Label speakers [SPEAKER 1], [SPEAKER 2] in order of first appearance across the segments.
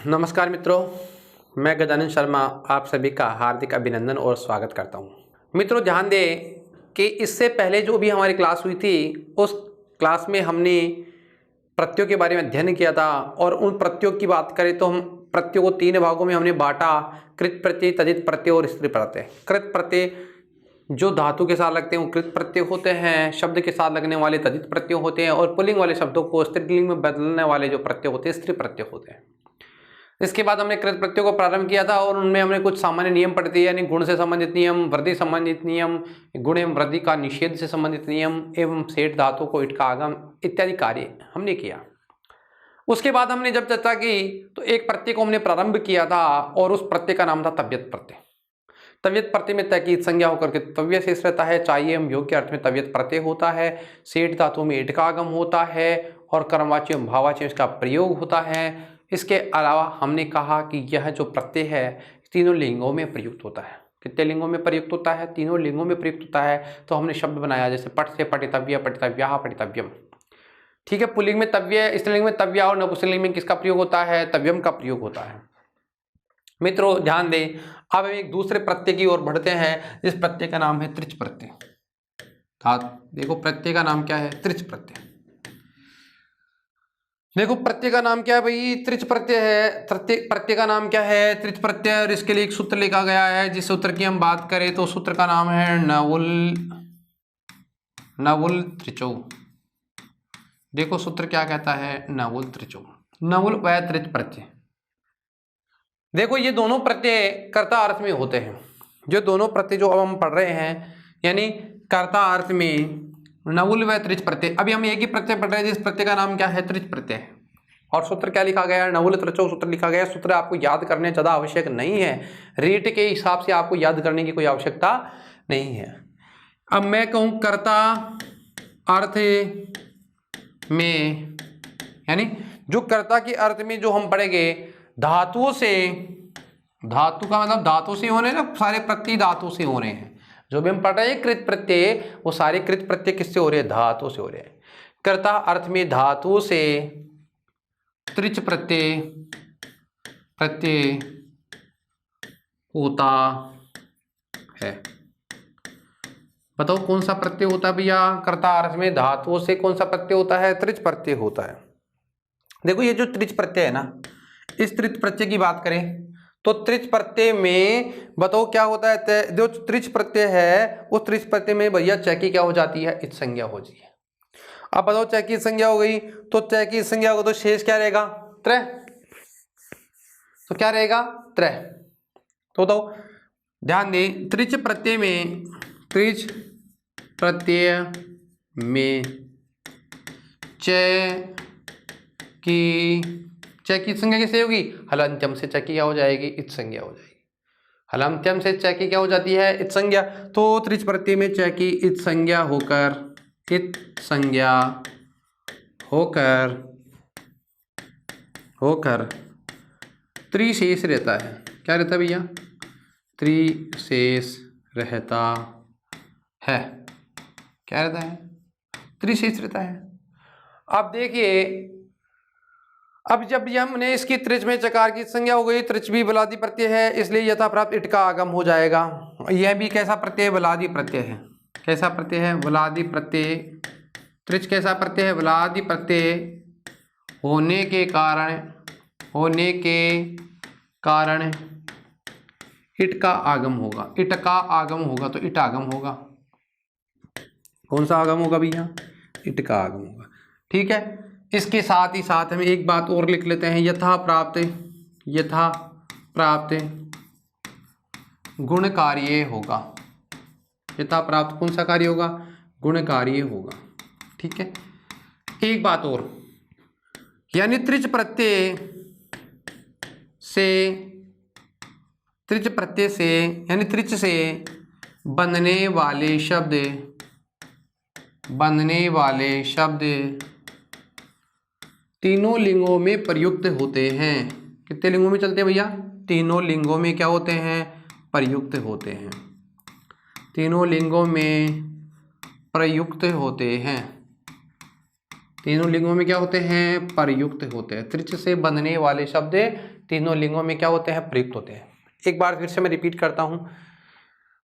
[SPEAKER 1] नमस्कार मित्रों, मैं गजानन शर्मा आप सभी का हार्दिक अभिनंदन और स्वागत करता हूं। मित्रों ध्यान दें कि इससे पहले जो भी हमारी क्लास हुई थी उस क्लास में हमने प्रत्ययों के बारे में अध्ययन किया था और उन प्रत्ययों की बात करें तो हम प्रत्ययों को 3 भागों में हमने बांटा। कृत प्रत्यय, तद्धित प्रत्यय और स्त्री प्रत्यय। कृत प्रत्यय जो धातु के साथ लगते हैं वो कृत प्रत्यय होते हैं, शब्द के साथ लगने वाले तद्धित प्रत्यय होते हैं और पुल्लिंग वाले शब्दों को स्त्रीलिंग में बदलने वाले जो प्रत्यय होते हैं स्त्री प्रत्यय होते हैं। इसके बाद हमने कृत प्रत्यय को प्रारंभ किया था और उनमें हमने कुछ सामान्य नियम पढ़े थे, यानी गुण से संबंधित नियम, वृद्धि संबंधित नियम, गुण एवं वृद्धि का निषेध से संबंधित नियम एवं सेठ धातु को इट का आगम इत्यादि कार्य हमने किया। उसके बाद हमने जब चर्चा की तो एक प्रत्यय को हमने प्रारंभ किया था और उस प्रत्यय का नाम था तव्यत प्रत्यय। तव्यत प्रत्यय में तकीद संज्ञा होकर के तव्य शेष रहता है। चाहिए एवं योग के अर्थ में तव्यत प्रत्यय होता है। सेठ धातु में इट का आगम होता है और कर्मवाची एवं भाववाची इसका प्रयोग होता है। इसके अलावा हमने कहा कि यह जो प्रत्यय है तीनों लिंगों में प्रयुक्त होता है। कितने लिंगों में प्रयुक्त होता है? तीनों लिंगों में प्रयुक्त होता है। तो हमने शब्द बनाया जैसे पट से पठितव्य, पठितव्यः, पठितव्यम। ठीक है, पुल्लिंग में तव्य, स्त्रीलिंग में तव्या और नपुंसकलिंग में किसका प्रयोग होता है? तव्यम का प्रयोग होता है। मित्रों ध्यान दें, अब हम एक दूसरे प्रत्यय की ओर बढ़ते हैं। इस प्रत्यय का नाम है त्रिच प्रत्यय। देखो प्रत्यय का नाम क्या है? त्रिच प्रत्यय। देखो प्रत्यय का नाम क्या है भाई? त्रिच प्रत्यय है। प्रत्यय का नाम क्या है? त्रिच प्रत्यय। और इसके लिए एक सूत्र लिखा गया है। जिस सूत्र की हम बात करें तो सूत्र का नाम है नवुल त्रिचौ। देखो सूत्र क्या कहता है? नवुल त्रिचौ। नवुल व त्रिच प्रत्यय। देखो ये दोनों प्रत्यय कर्ता अर्थ में होते हैं। जो दोनों प्रत्यय जो अब हम पढ़ रहे हैं यानी कर्ता अर्थ में नवुल व त्रिच प्रत्यय। अभी हम एक ही प्रत्यय पढ़ रहे हैं जिस प्रत्यय का नाम क्या है? त्रिच प्रत्यय है। और सूत्र क्या लिखा गया है? नवुल त्रिचौ सूत्र लिखा गया है। सूत्र आपको याद करने ज्यादा आवश्यक नहीं है। रीट के हिसाब से आपको याद करने की कोई आवश्यकता नहीं है। अब मैं कहूं कर्ता अर्थ में, यानी जो कर्ता के अर्थ में जो हम पढ़ेंगे धातुओं से, धातु का मतलब धातु से होने ना, सारे प्रत्यय धातु से हो रहे हैं। जो भी हम पढ़ रहे हैं कृत प्रत्यय वो सारे कृत प्रत्यय किससे हो रहे हैं? धातु से हो रहे हैं। कर्ता अर्थ में धातु से त्रिच प्रत्यय होता है। बताओ कौन सा प्रत्यय होता है भैया? कर्ता अर्थ में धातुओं से कौन सा प्रत्यय होता है? त्रिच प्रत्यय होता है। देखो ये जो त्रिच प्रत्यय है ना, इस त्रिच प्रत्यय की बात करें तो त्रिच प्रत्यय में बताओ क्या होता है? जो त्रिच प्रत्यय है उस त्रिच प्रत्यय में भैया चैकी क्या हो जाती है? इत संज्ञा हो जाती है। अब बताओ चैकी संज्ञा हो गई तो चैकी संज्ञा हो तो शेष क्या रहेगा? त्रय। तो क्या रहेगा? त्रय। तो बताओ ध्यान दें, त्रिच प्रत्यय में चैकी संज्ञा कैसे होगी? हलंत्यम से चैकी क्या हो जाएगी? इत संज्ञा हो जाएगी। हलंत्यम से चैकी क्या हो जाती है? इत संज्ञा। तो त्रिच प्रत्यय में चैकी इत संज्ञा होकर त्रिशेष रहता है। क्या रहता है भैया? त्रिशेष रहता है। क्या रहता है? त्रिशेष रहता है। अब देखिए, अब जब हमने इसकी त्रिच में चकार की संज्ञा हो गई, त्रिच भी बलादी प्रत्यय है इसलिए यथा प्राप्त इट का आगम हो जाएगा। यह भी कैसा प्रत्यय है? बलादी प्रत्यय है। कैसा प्रत्यय है? बलादी प्रत्यय। त्रिच कैसा प्रत्यय है? बलादी प्रत्यय होने के कारण इट का आगम होगा। इट का आगम होगा तो इट आगम होगा। कौन सा आगम होगा भैया? इट का आगम होगा। ठीक है, इसके साथ ही साथ हम एक बात और लिख लेते हैं। यथा प्राप्त गुण कार्य होगा। यथा प्राप्त कौन सा कार्य होगा? गुण कार्य होगा। ठीक है, एक बात और, यानी त्रिच प्रत्यय से यानी त्रिच से बनने वाले शब्द तीनों लिंगों में प्रयुक्त होते हैं। कितने लिंगों में चलते हैं भैया? तीनों लिंगों में क्या होते हैं? प्रयुक्त होते हैं। तीनों लिंगों में प्रयुक्त होते हैं। तीनों लिंगों में क्या होते हैं? प्रयुक्त होते हैं। त्रिच से बनने वाले शब्द तीनों लिंगों में क्या होते हैं, प्रयुक्त होते हैं। एक बार फिर से मैं रिपीट करता हूँ।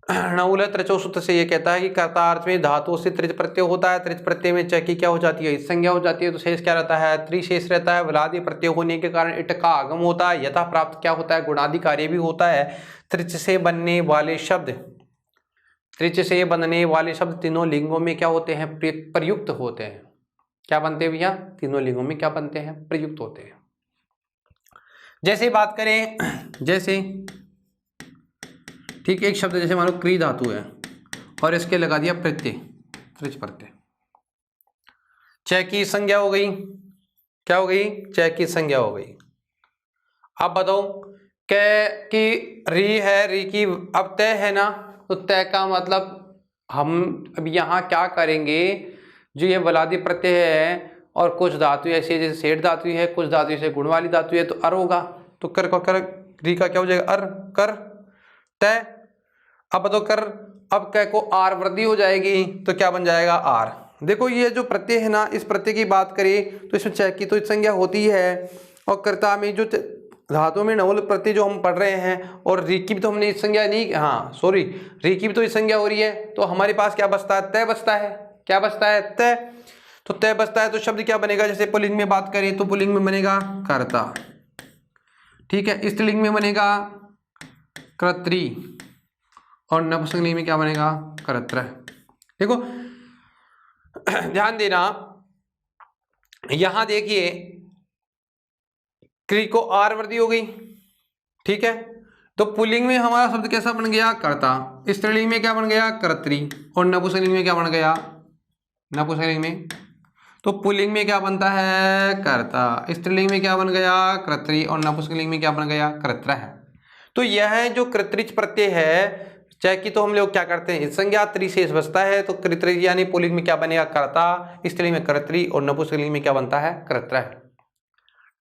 [SPEAKER 1] नवुल त्रिचो सूत्र से ये कहता है कि कर्तार्थ में धातुओं से त्रिच प्रत्यय होता है, त्रिच प्रत्यय में च की क्या हो जाती है, संज्ञा हो जाती है, तो शेष क्या रहता है, त्रिशेष रहता है। वलादि प्रत्यय होने के कारण इट का आगम होता है, यथा प्राप्त क्या होता है, गुणादि कार्य भी होता है। त्रिच से बनने वाले शब्द, त्रिच से बनने वाले शब्द तीनों लिंगों में क्या होते हैं, प्रयुक्त होते हैं। क्या बनते हैं भैया, तीनों लिंगों में क्या बनते हैं, प्रयुक्त होते हैं। जैसे बात करें, जैसे ठीक एक शब्द जैसे मानो क्री धातु है और इसके लगा दिया प्रत्यय, त्रिच प्रत्यय, च की संज्ञा हो गई, क्या हो गई, च की संज्ञा हो गई। अब बताओ कि री है, री की अब तय है ना, तो तय का मतलब हम अब यहाँ क्या करेंगे, जो ये वलादी प्रत्यय है और कुछ धातु ऐसी जैसे सेठ धातु है, कुछ धातु से गुण वाली धातु है, तो अर होगा, तो कर री का क्या हो जाएगा, अर कर तय। अब तो कर, अब कै को आर वृद्धि हो जाएगी, तो क्या बन जाएगा, आर। देखो ये जो प्रत्यय है ना, इस प्रत्यय की बात करें तो इसमें च की तो संज्ञा होती है, और कर्ता में जो धातु में नवल प्रत्यय जो हम पढ़ रहे हैं, और री की भी तो हमने इस संज्ञा नहीं, हाँ सॉरी, री की भी तो इस संज्ञा हो रही है, तो हमारे पास क्या बचता है, तय बचता है। क्या बचता है, तय। तो तय बचता है तो शब्द क्या बनेगा, जैसे पुल्लिंग में बात करें तो पुल्लिंग में बनेगा कर्ता, ठीक है, स्त्रीलिंग में बनेगा कर्त्री, और नपुंसकलिंग में क्या बनेगा, कर्त्र। देखो ध्यान देना, यहां देखिए क्री को आर वृद्धि हो गई, ठीक है, तो पुल्लिंग में हमारा शब्द कैसा बन गया, कर्ता, स्त्रीलिंग में क्या बन गया, कर्त्री, और नपुंसकलिंग में क्या बन गया, नपुंसकलिंग में, तो पुल्लिंग में क्या बनता है, कर्ता, स्त्रीलिंग में क्या बन गया, कर्त्री, और नपुंसकलिंग में क्या बन गया, कर्त्र है। तो यह जो कृत्रिच प्रत्यय है, चाहे कि तो हम लोग क्या करते हैं, संज्ञा त्रिशेष बचता है, तो कृत्रिच यानी पुल्लिंग में क्या बनेगा, कर्ता, स्त्रीलिंग में कर्त्री, और नपुंसकलिंग में क्या बनता है, कर्त्र है।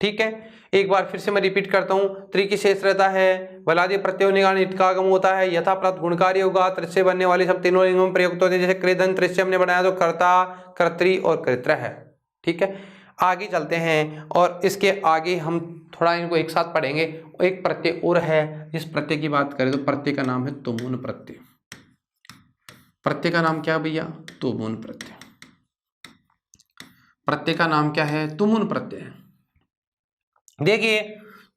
[SPEAKER 1] ठीक है, एक बार फिर से मैं रिपीट करता हूं, त्रि की शेष रहता है, वलादि प्रत्यय होने का कारण का आगम होता है, यथा प्राप्त गुणकारी होगा, त्रिच से बनने वाले सब तीनों लिंगों में प्रयुक्त होते हैं। जैसे कृदन त्रिच से हमने बनाया तो कर्ता, कर्त्री और कर्त्र है। ठीक है, आगे चलते हैं और इसके आगे हम थोड़ा इनको एक साथ पढ़ेंगे। एक प्रत्यय और है, जिस प्रत्यय की बात करें तो प्रत्यय का नाम है तुमुन प्रत्यय। प्रत्यय का नाम क्या भैया, तुमुन प्रत्यय। प्रत्यय का नाम क्या है, तुमुन प्रत्यय। देखिए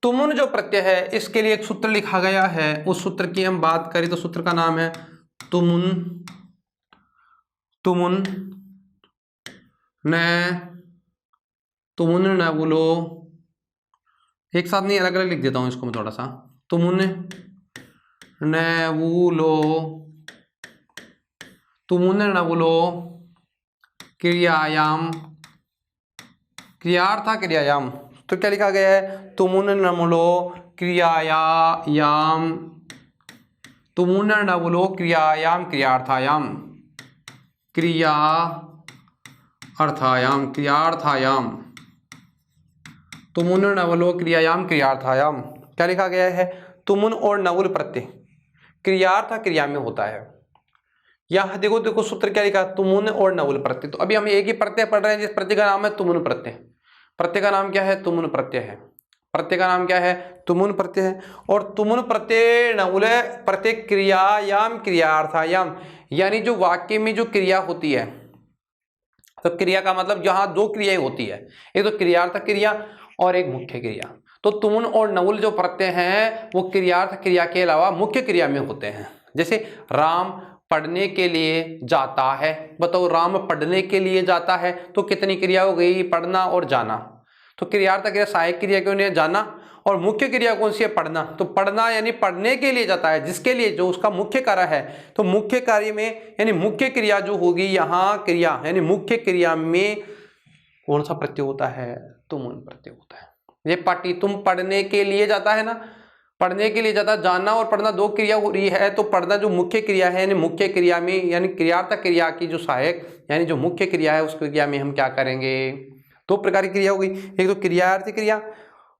[SPEAKER 1] तुमुन जो प्रत्यय है, इसके लिए एक सूत्र लिखा गया है, उस सूत्र की हम बात करें तो सूत्र का नाम है तुमुन, तुमुन न बोलो, एक साथ नहीं, अलग अलग लिख देता हूं इसको मैं थोड़ा सा। तुमुन न बोलो, तुमुन न बोलो क्रियायाम, क्रियार्थ क्रियायाम, तो क्या लिखा गया है, तुमुन न बोलो क्रियायाम, तुमुन न बोलो क्रियायाम, क्रियार्थायाम, क्रिया अर्थायाम, क्रियार्थायाम, तुमुन नवलो क्रियायाम, क्रियार्थायाम। क्या लिखा गया है, तुमुन और नवल प्रत्यय क्रियार्थ क्रिया में होता है। यह देखो देखो सूत्र क्या लिखा, तुमुन और नवल प्रत्यय। तो अभी हम एक ही प्रत्यय पढ़ रहे हैं, जिस प्रत्यय का नाम है तुमुन प्रत्यय। प्रत्यय का नाम क्या है, तुमुन प्रत्यय है। प्रत्यय का नाम क्या है, तुमुन प्रत्यय है। और तुमुन प्रत्यय नवल प्रत्यय क्रियायाम, क्रियार्थायाम, यानी जो वाक्य में जो क्रिया होती है, तो क्रिया का मतलब जहां दो क्रियाएं होती है, एक तो क्रियार्थ क्रिया और एक मुख्य क्रिया। तो तुमुन और नवल जो प्रत्यय हैं वो क्रियार्थ क्रिया के अलावा मुख्य क्रिया में होते हैं। जैसे राम पढ़ने के लिए जाता है, बताओ राम पढ़ने के लिए जाता है, तो कितनी क्रिया हो गई, पढ़ना और जाना। तो क्रियार्थ क्रिया सहायक क्रिया क्यों नहीं है, जाना, और मुख्य क्रिया कौन सी है, पढ़ना। तो पढ़ना यानी पढ़ने के लिए जाता है, जिसके लिए जो उसका मुख्य कार्य है। तो मुख्य कार्य में यानी मुख्य क्रिया जो होगी यहाँ क्रिया, यानी मुख्य क्रिया में कौन सा प्रत्यय होता है, तुमुन प्रत्यय होता है। ये पाटी तुम पढ़ने के लिए जाता है ना, पढ़ने के लिए जाता, जाना और पढ़ना दो क्रिया हो रही है, तो पढ़ना जो मुख्य क्रिया है, यानी मुख्य क्रिया में यानी क्रियार्थ क्रिया की जो सहायक यानी जो मुख्य क्रिया है, उस क्रिया में हम क्या करेंगे, दो प्रकार की क्रिया हो गई, एक तो क्रियार्थ क्रिया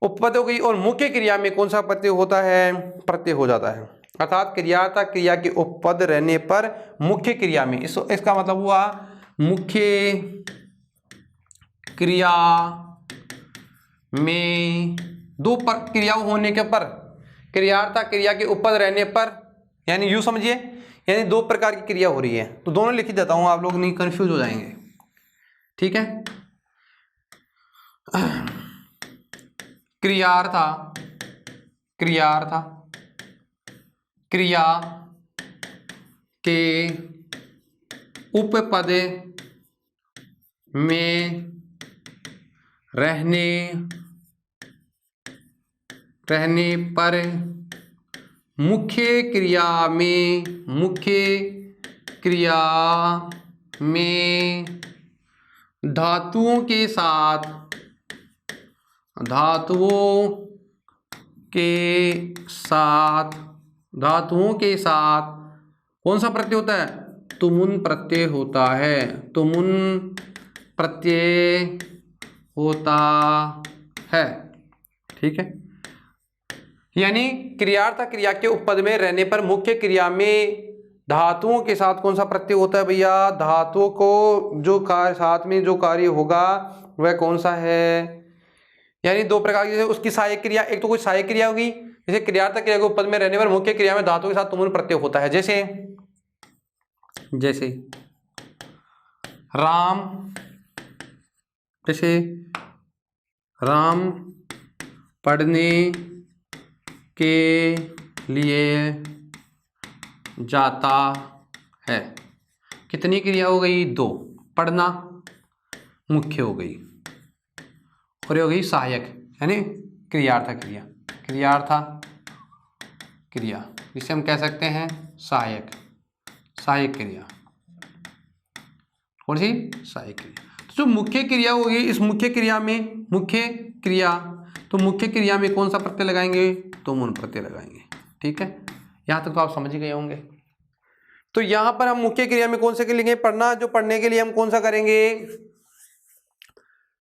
[SPEAKER 1] उपपद हो गई, और मुख्य क्रिया में कौन सा प्रत्यय होता है, प्रत्यय हो जाता है। अर्थात क्रियार्थ क्रिया के उपपद रहने पर मुख्य क्रिया में, इसका मतलब हुआ मुख्य क्रिया में दो क्रियाओं होने के पर, क्रियार्थ क्रिया के ऊपर रहने पर, यानी यूं समझिए, यानी दो प्रकार की क्रिया हो रही है। तो दोनों लिख देता हूं, आप लोग नहीं कंफ्यूज हो जाएंगे, ठीक है। क्रियार्थ क्रिया के उपपद में रहने पर मुख्य क्रिया में धातुओं के साथ कौन सा प्रत्यय होता है? तुमुन प्रत्यय होता है। तुमुन प्रत्यय होता है, ठीक है। यानी क्रियार्थ क्रिया के उपपद में रहने पर मुख्य क्रिया में धातुओं के साथ कौन सा प्रत्यय होता है भैया? धातुओं को जो कार्य साथ में जो कार्य होगा वह कौन सा है? यानी दो प्रकार की, उसकी सहायक क्रिया, एक तो कोई सहायक क्रिया होगी, जैसे क्रियार्थ क्रिया के उपपद में रहने पर मुख्य क्रिया में धातुओं के साथ तुमुन प्रत्यय होता है। जैसे राम पढ़ने के लिए जाता है। कितनी क्रिया हो गई? दो। पढ़ना मुख्य हो गई और ये हो गई सहायक, यानी क्रियार्थ क्रिया, जिसे हम कह सकते हैं सहायक क्रिया। कौन सी? सहायक क्रिया। तो जो मुख्य क्रिया होगी, इस मुख्य क्रिया में मुख्य क्रिया में कौन सा प्रत्यय लगाएंगे? तुमुन प्रत्यय लगाएंगे, ठीक है। यहां तक तो आप समझ ही गए होंगे। तो यहां पर हम मुख्य क्रिया में कौन सा लेंगे? पढ़ना। जो पढ़ने के लिए हम कौन सा करेंगे?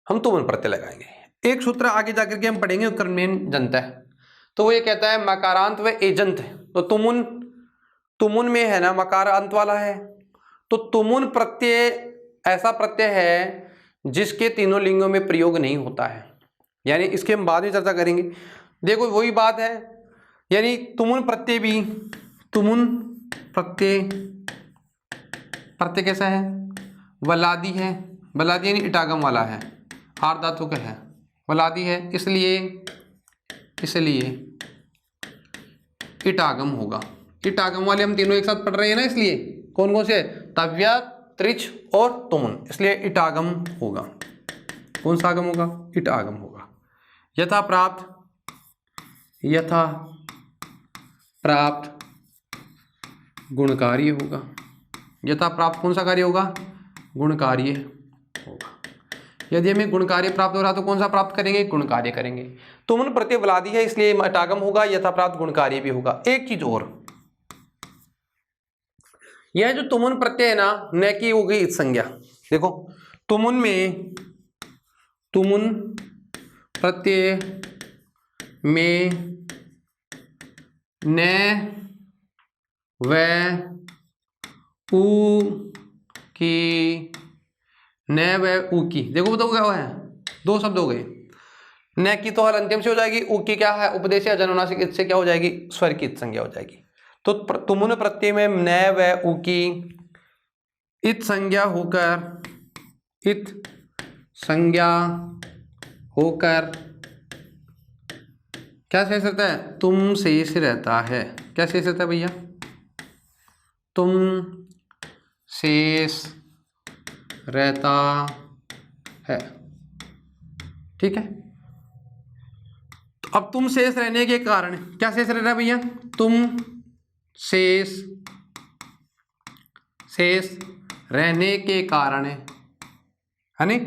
[SPEAKER 1] हम तुमुन प्रत्यय लगाएंगे। एक सूत्र आगे जाकर के हम पढ़ेंगे, कर्मण्य जंत है। तो वो ये कहता है मकारांत व एजंत। तो तुमुन में है ना मकार अंत वाला है, तो तुमुन प्रत्यय ऐसा प्रत्यय है जिसके तीनों लिंगों में प्रयोग नहीं होता है। यानी इसके हम बाद में चर्चा करेंगे। देखो वही बात है, यानी तुमुन प्रत्यय कैसा है? वलादी है। वलादी यानी इटागम वाला है, आर्ध धातु का है, वलादी है, इसलिए इटागम होगा। इटागम वाले हम तीनों एक साथ पढ़ रहे हैं ना, इसलिए कौन कौन से? तव्या, त्रिच और तुमुन, इसलिए इटागम होगा। कौन सा आगम होगा? इटागम होगा। यथा प्राप्त गुणकार्य होगा। यथा प्राप्त कौन सा कार्य होगा? गुणकार्य होगा। यदि हमें गुणकार्य प्राप्त हो रहा तो कौन सा प्राप्त करेंगे? गुणकार्य करेंगे। तुमुन प्रत्यय वलादी है, इसलिए इटागम होगा। यथा प्राप्त गुणकार्य भी होगा। एक चीज और, यह जो तुमुन प्रत्यय है ना, न की होगी इत संज्ञा। देखो तुमुन प्रत्यय में न व उ की, देखो बताओ क्या हुआ है? दो शब्द हो गए। न की तो हर अंतिम से हो जाएगी, उ की क्या है? उपदेश या जननासिक इत से क्या हो जाएगी? स्वर की इत संज्ञा हो जाएगी। तो तुमुन प्रत्यय में न व उ की इत संज्ञा होकर क्या शेष रहता है? तुम शेष रहता है। क्या शेष रहता है भैया? तुम शेष रहता है, ठीक है। तो अब तुम शेष रहने के कारण क्या शेष रह रहा है भैया? तुम शेष रहने के कारण है नहीं,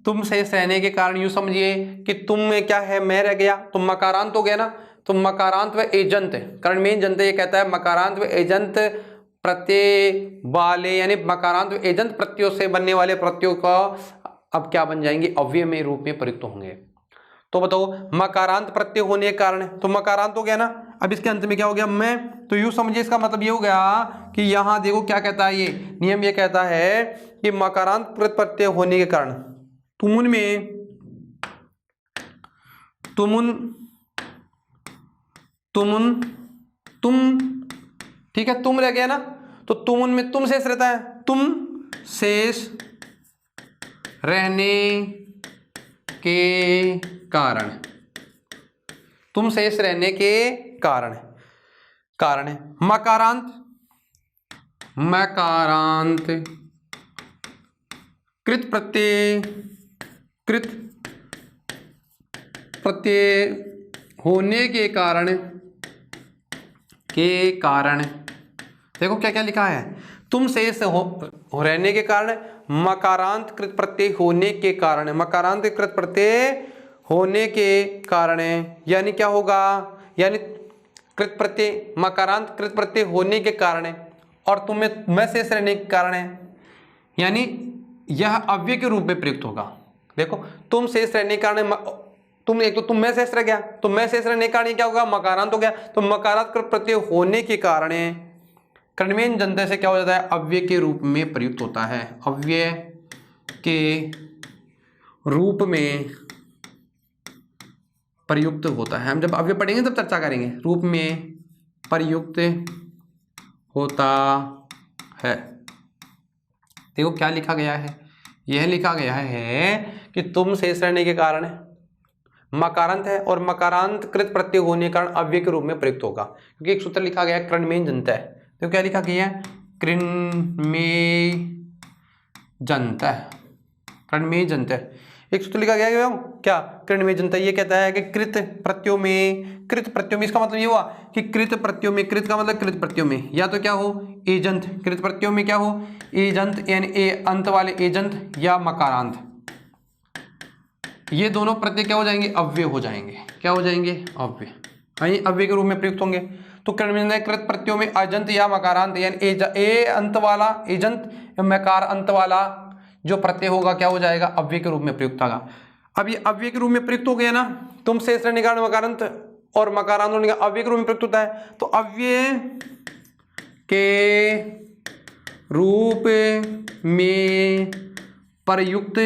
[SPEAKER 1] तुम शेष रहने के कारण यूं समझिए कि तुम में क्या है? मैं रह गया, तुम मकारांत हो गया ना, तो मकारांत व एजंत, कारण मेन जंत ये कहता है मकारांत व एजंत प्रत्यय वाले, यानी मकारांत व एजंत प्रत्ययों से बनने वाले प्रत्ययों का अब क्या बन जाएंगे? अव्यय में रूप में प्रयुक्त होंगे। तो बताओ मकारांत प्रत्यय होने के कारण, तो मकारांत हो गया ना, अब इसके अंत में क्या हो गया? मैं। तो यूं समझिए इसका मतलब ये हो गया कि यहां देखो क्या कहता है, ये नियम ये कहता है कि मकारांत प्रत्यय होने के कारण तुमुन तुमुन, तुम, ठीक है, तुम रह गया ना, तो तुमुन में तुम शेष रहता है, तुम शेष रहने के कारण, तुम शेष रहने के कारण, कारण है। मकारांत, मकारांत कृत प्रत्यय, कृत प्रत्यय होने के कारण, के कारण, देखो क्या क्या लिखा है, तुम शेष हो रहने के कारण, मकारांत कृत प्रत्यय होने के कारण, मकारांत कृत प्रत्यय होने के कारण, यानी क्या होगा, यानी कृत प्रत्यय, मकारांत कृत प्रत्यय होने के कारण और तुम में मैं शेष रहने के कारण है, यानी यह अव्यय के रूप में प्रयुक्त होगा। देखो तुम शेष रहने के कारण, तुम एक तो तुम में शेष रह गया, तो मैं शेष रहने के कारण क्या होगा, मकारांत हो गया, तो मकारांत कृत प्रत्यय होने के कारण कर्णमेन जनता से क्या हो जाता है, अव्यय के रूप में प्रयुक्त होता है, अव्यय के रूप में प्रयुक्त होता है। हम जब अव्यय पढ़ेंगे तब चर्चा करेंगे, रूप में प्रयुक्त होता है। देखो क्या लिखा गया है, यह लिखा गया है कि तुम शेष रहने के कारण मकारांत है और मकारांत कृत प्रत्यय होने के कारण अव्यय के रूप में प्रयुक्त होगा, क्योंकि एक सूत्र लिखा गया है कृणमेय जनता है। तो क्या लिखा गया है, कृणमेय जनता, कृणमेय जनता, एक सूत्र लिखा गया है क्या, कृणमेय जनता। ये कहता है कि कृत प्रत्ययों में, कृत प्रत्ययों में, इसका मतलब ये हुआ कि कृत प्रत्ययों में, कृत का मतलब कृत प्रत्ययों में या तो क्या हो एजंत, कृत प्रत्ययों में क्या हो एजंत, यानी ए अंत वाले एजंत या मकारांत, ये दोनों प्रत्यय क्या हो जाएंगे, अव्यय हो जाएंगे, क्या हो जाएंगे, अव्यय, अव्यय के रूप में प्रयुक्त होंगे। तो कर्णमेय कृत प्रत्ययों में अजंत या मकारांत, यानी ए अंत वाला एजंत या मकार अंत वाला जो प्रत्यय होगा क्या हो जाएगा, अव्यय के रूप में प्रयुक्त होगा। अब ये अव्यय के रूप में प्रयुक्त हो गया ना, तुम शेष रहने के कारण मकारांत और मकारांत होने का अव्यय के रूप में प्रयुक्त होता है, तो अव्यय के रूप में प्रयुक्त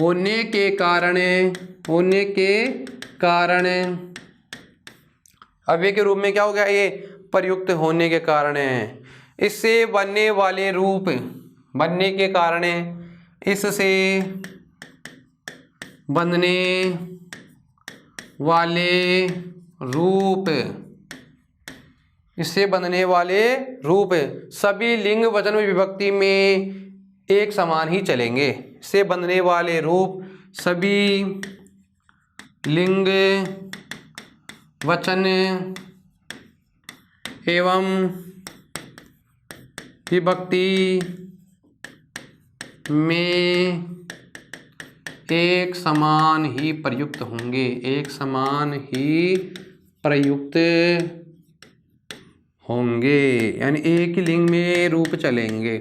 [SPEAKER 1] होने के कारण, होने के कारण, अव्यय के रूप में क्या हो गया, ये प्रयुक्त होने के कारण, इससे बनने वाले रूप, बनने के कारण, इससे बनने वाले रूप, इससे बनने वाले रूप सभी लिंग वचन विभक्ति में एक समान ही चलेंगे। से बनने वाले रूप सभी लिंग वचन एवं विभक्ति में एक समान ही प्रयुक्त होंगे, एक समान ही प्रयुक्त होंगे, यानी एक ही लिंग में रूप चलेंगे।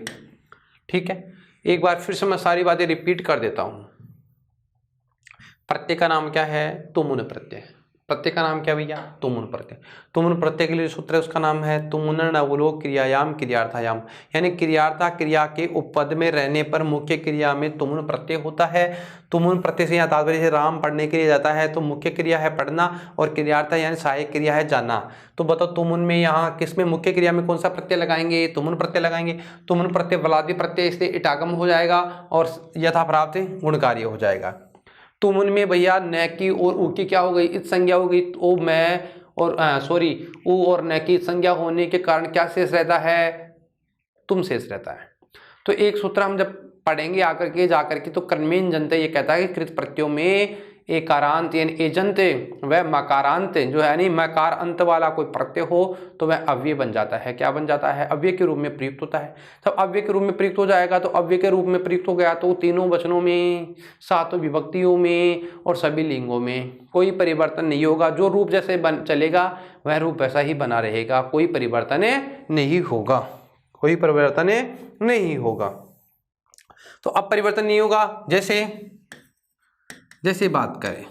[SPEAKER 1] ठीक है, एक बार फिर से मैं सारी बातें रिपीट कर देता हूं। प्रत्यय का नाम क्या है, तुमुन प्रत्यय। प्रत्यय का नाम क्या भैया, तुमुन प्रत्यय। तुमुन प्रत्यय के लिए सूत्र है, उसका नाम है तुमुनन अवलोक क्रियायाम क्रियार्थायाम, यानी क्रियार्था क्रिया के उपपद में रहने पर मुख्य क्रिया में तुमुन प्रत्यय होता है। तुमुन प्रत्यय से यहाँ तात्पर्य से राम पढ़ने के लिए जाता है, तो मुख्य क्रिया है पढ़ना और क्रियार्था यानी सहायक क्रिया है जाना। तो बताओ तुमुन में यहाँ किसमें मुख्य क्रिया में कौन सा प्रत्यय लगाएंगे, तुमुन प्रत्यय लगाएंगे। तुमुन प्रत्यय बलादि प्रत्यय से इटागम हो जाएगा और यथाप्राप्त गुणकार्य हो जाएगा। तुमुन में भैया न की और ऊ की क्या हो गई, इत संज्ञा हो गई। ओ मैं और सॉरी ऊ और न की संज्ञा होने के कारण क्या शेष रहता है, तुम शेष रहता है। तो एक सूत्र हम जब पढ़ेंगे आकर के जाकर के, तो कर्णमेय जनता ये कहता है कि कृत प्रत्ययों में एकारांत यानी एजंत व मकारांत जो है यानी मकार अंत वाला कोई प्रत्यय हो तो वह अव्यय बन जाता है। क्या बन जाता है, अव्यय के रूप में प्रयुक्त होता है। तब अव्यय के रूप में प्रयुक्त हो जाएगा, तो अव्यय के रूप में प्रयुक्त हो गया तो तीनों वचनों में, सातों विभक्तियों में और सभी लिंगों में कोई परिवर्तन नहीं होगा। जो रूप जैसे चलेगा वह रूप वैसा ही बना रहेगा, कोई परिवर्तन नहीं होगा, कोई परिवर्तन नहीं होगा। तो अब परिवर्तन नहीं होगा, जैसे बात करें,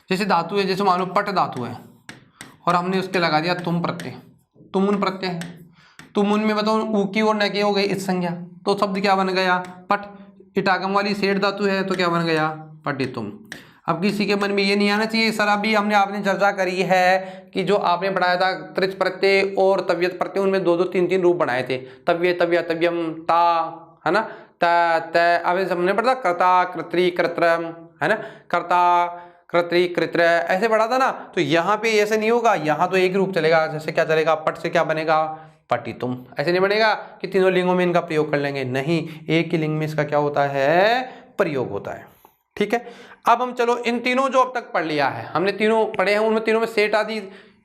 [SPEAKER 1] जैसे धातु है, जैसे मान लो पट धातु है और हमने उसके लगा दिया तुम प्रत्यय, तुमुन प्रत्यय है। तुमुन में बताओ ऊ की और न की हो गई इस संज्ञा, तो शब्द क्या बन गया, पट। इटागम वाली सेठ धातु है तो क्या बन गया, पटितुम। अब किसी के मन में ये नहीं आना चाहिए सर अभी आपने चर्चा करी है कि जो आपने पढ़ाया था तृच प्रत्यय और तव्यत प्रत्यय उनमें दो दो तीन तीन रूप बनाए थे, तव्य तव्य तव्यम ता, है ना, त अब हमने पढ़ा कर्ता कर्त्री कर्त्रम, है ना, कर्ता कर्त्री कृत्र ऐसे पढ़ा था ना। तो यहाँ पे ऐसे नहीं होगा, यहाँ तो एक रूप चलेगा। जैसे क्या चलेगा, पट से क्या बनेगा, पटितुम। ऐसे नहीं बनेगा कि तीनों लिंगों में इनका प्रयोग कर लेंगे, नहीं, एक ही लिंग में इसका क्या होता है, प्रयोग होता है। ठीक है, अब हम चलो इन तीनों जो अब तक पढ़ लिया है, हमने तीनों पढ़े हैं, उनमें तीनों में सेठ आदि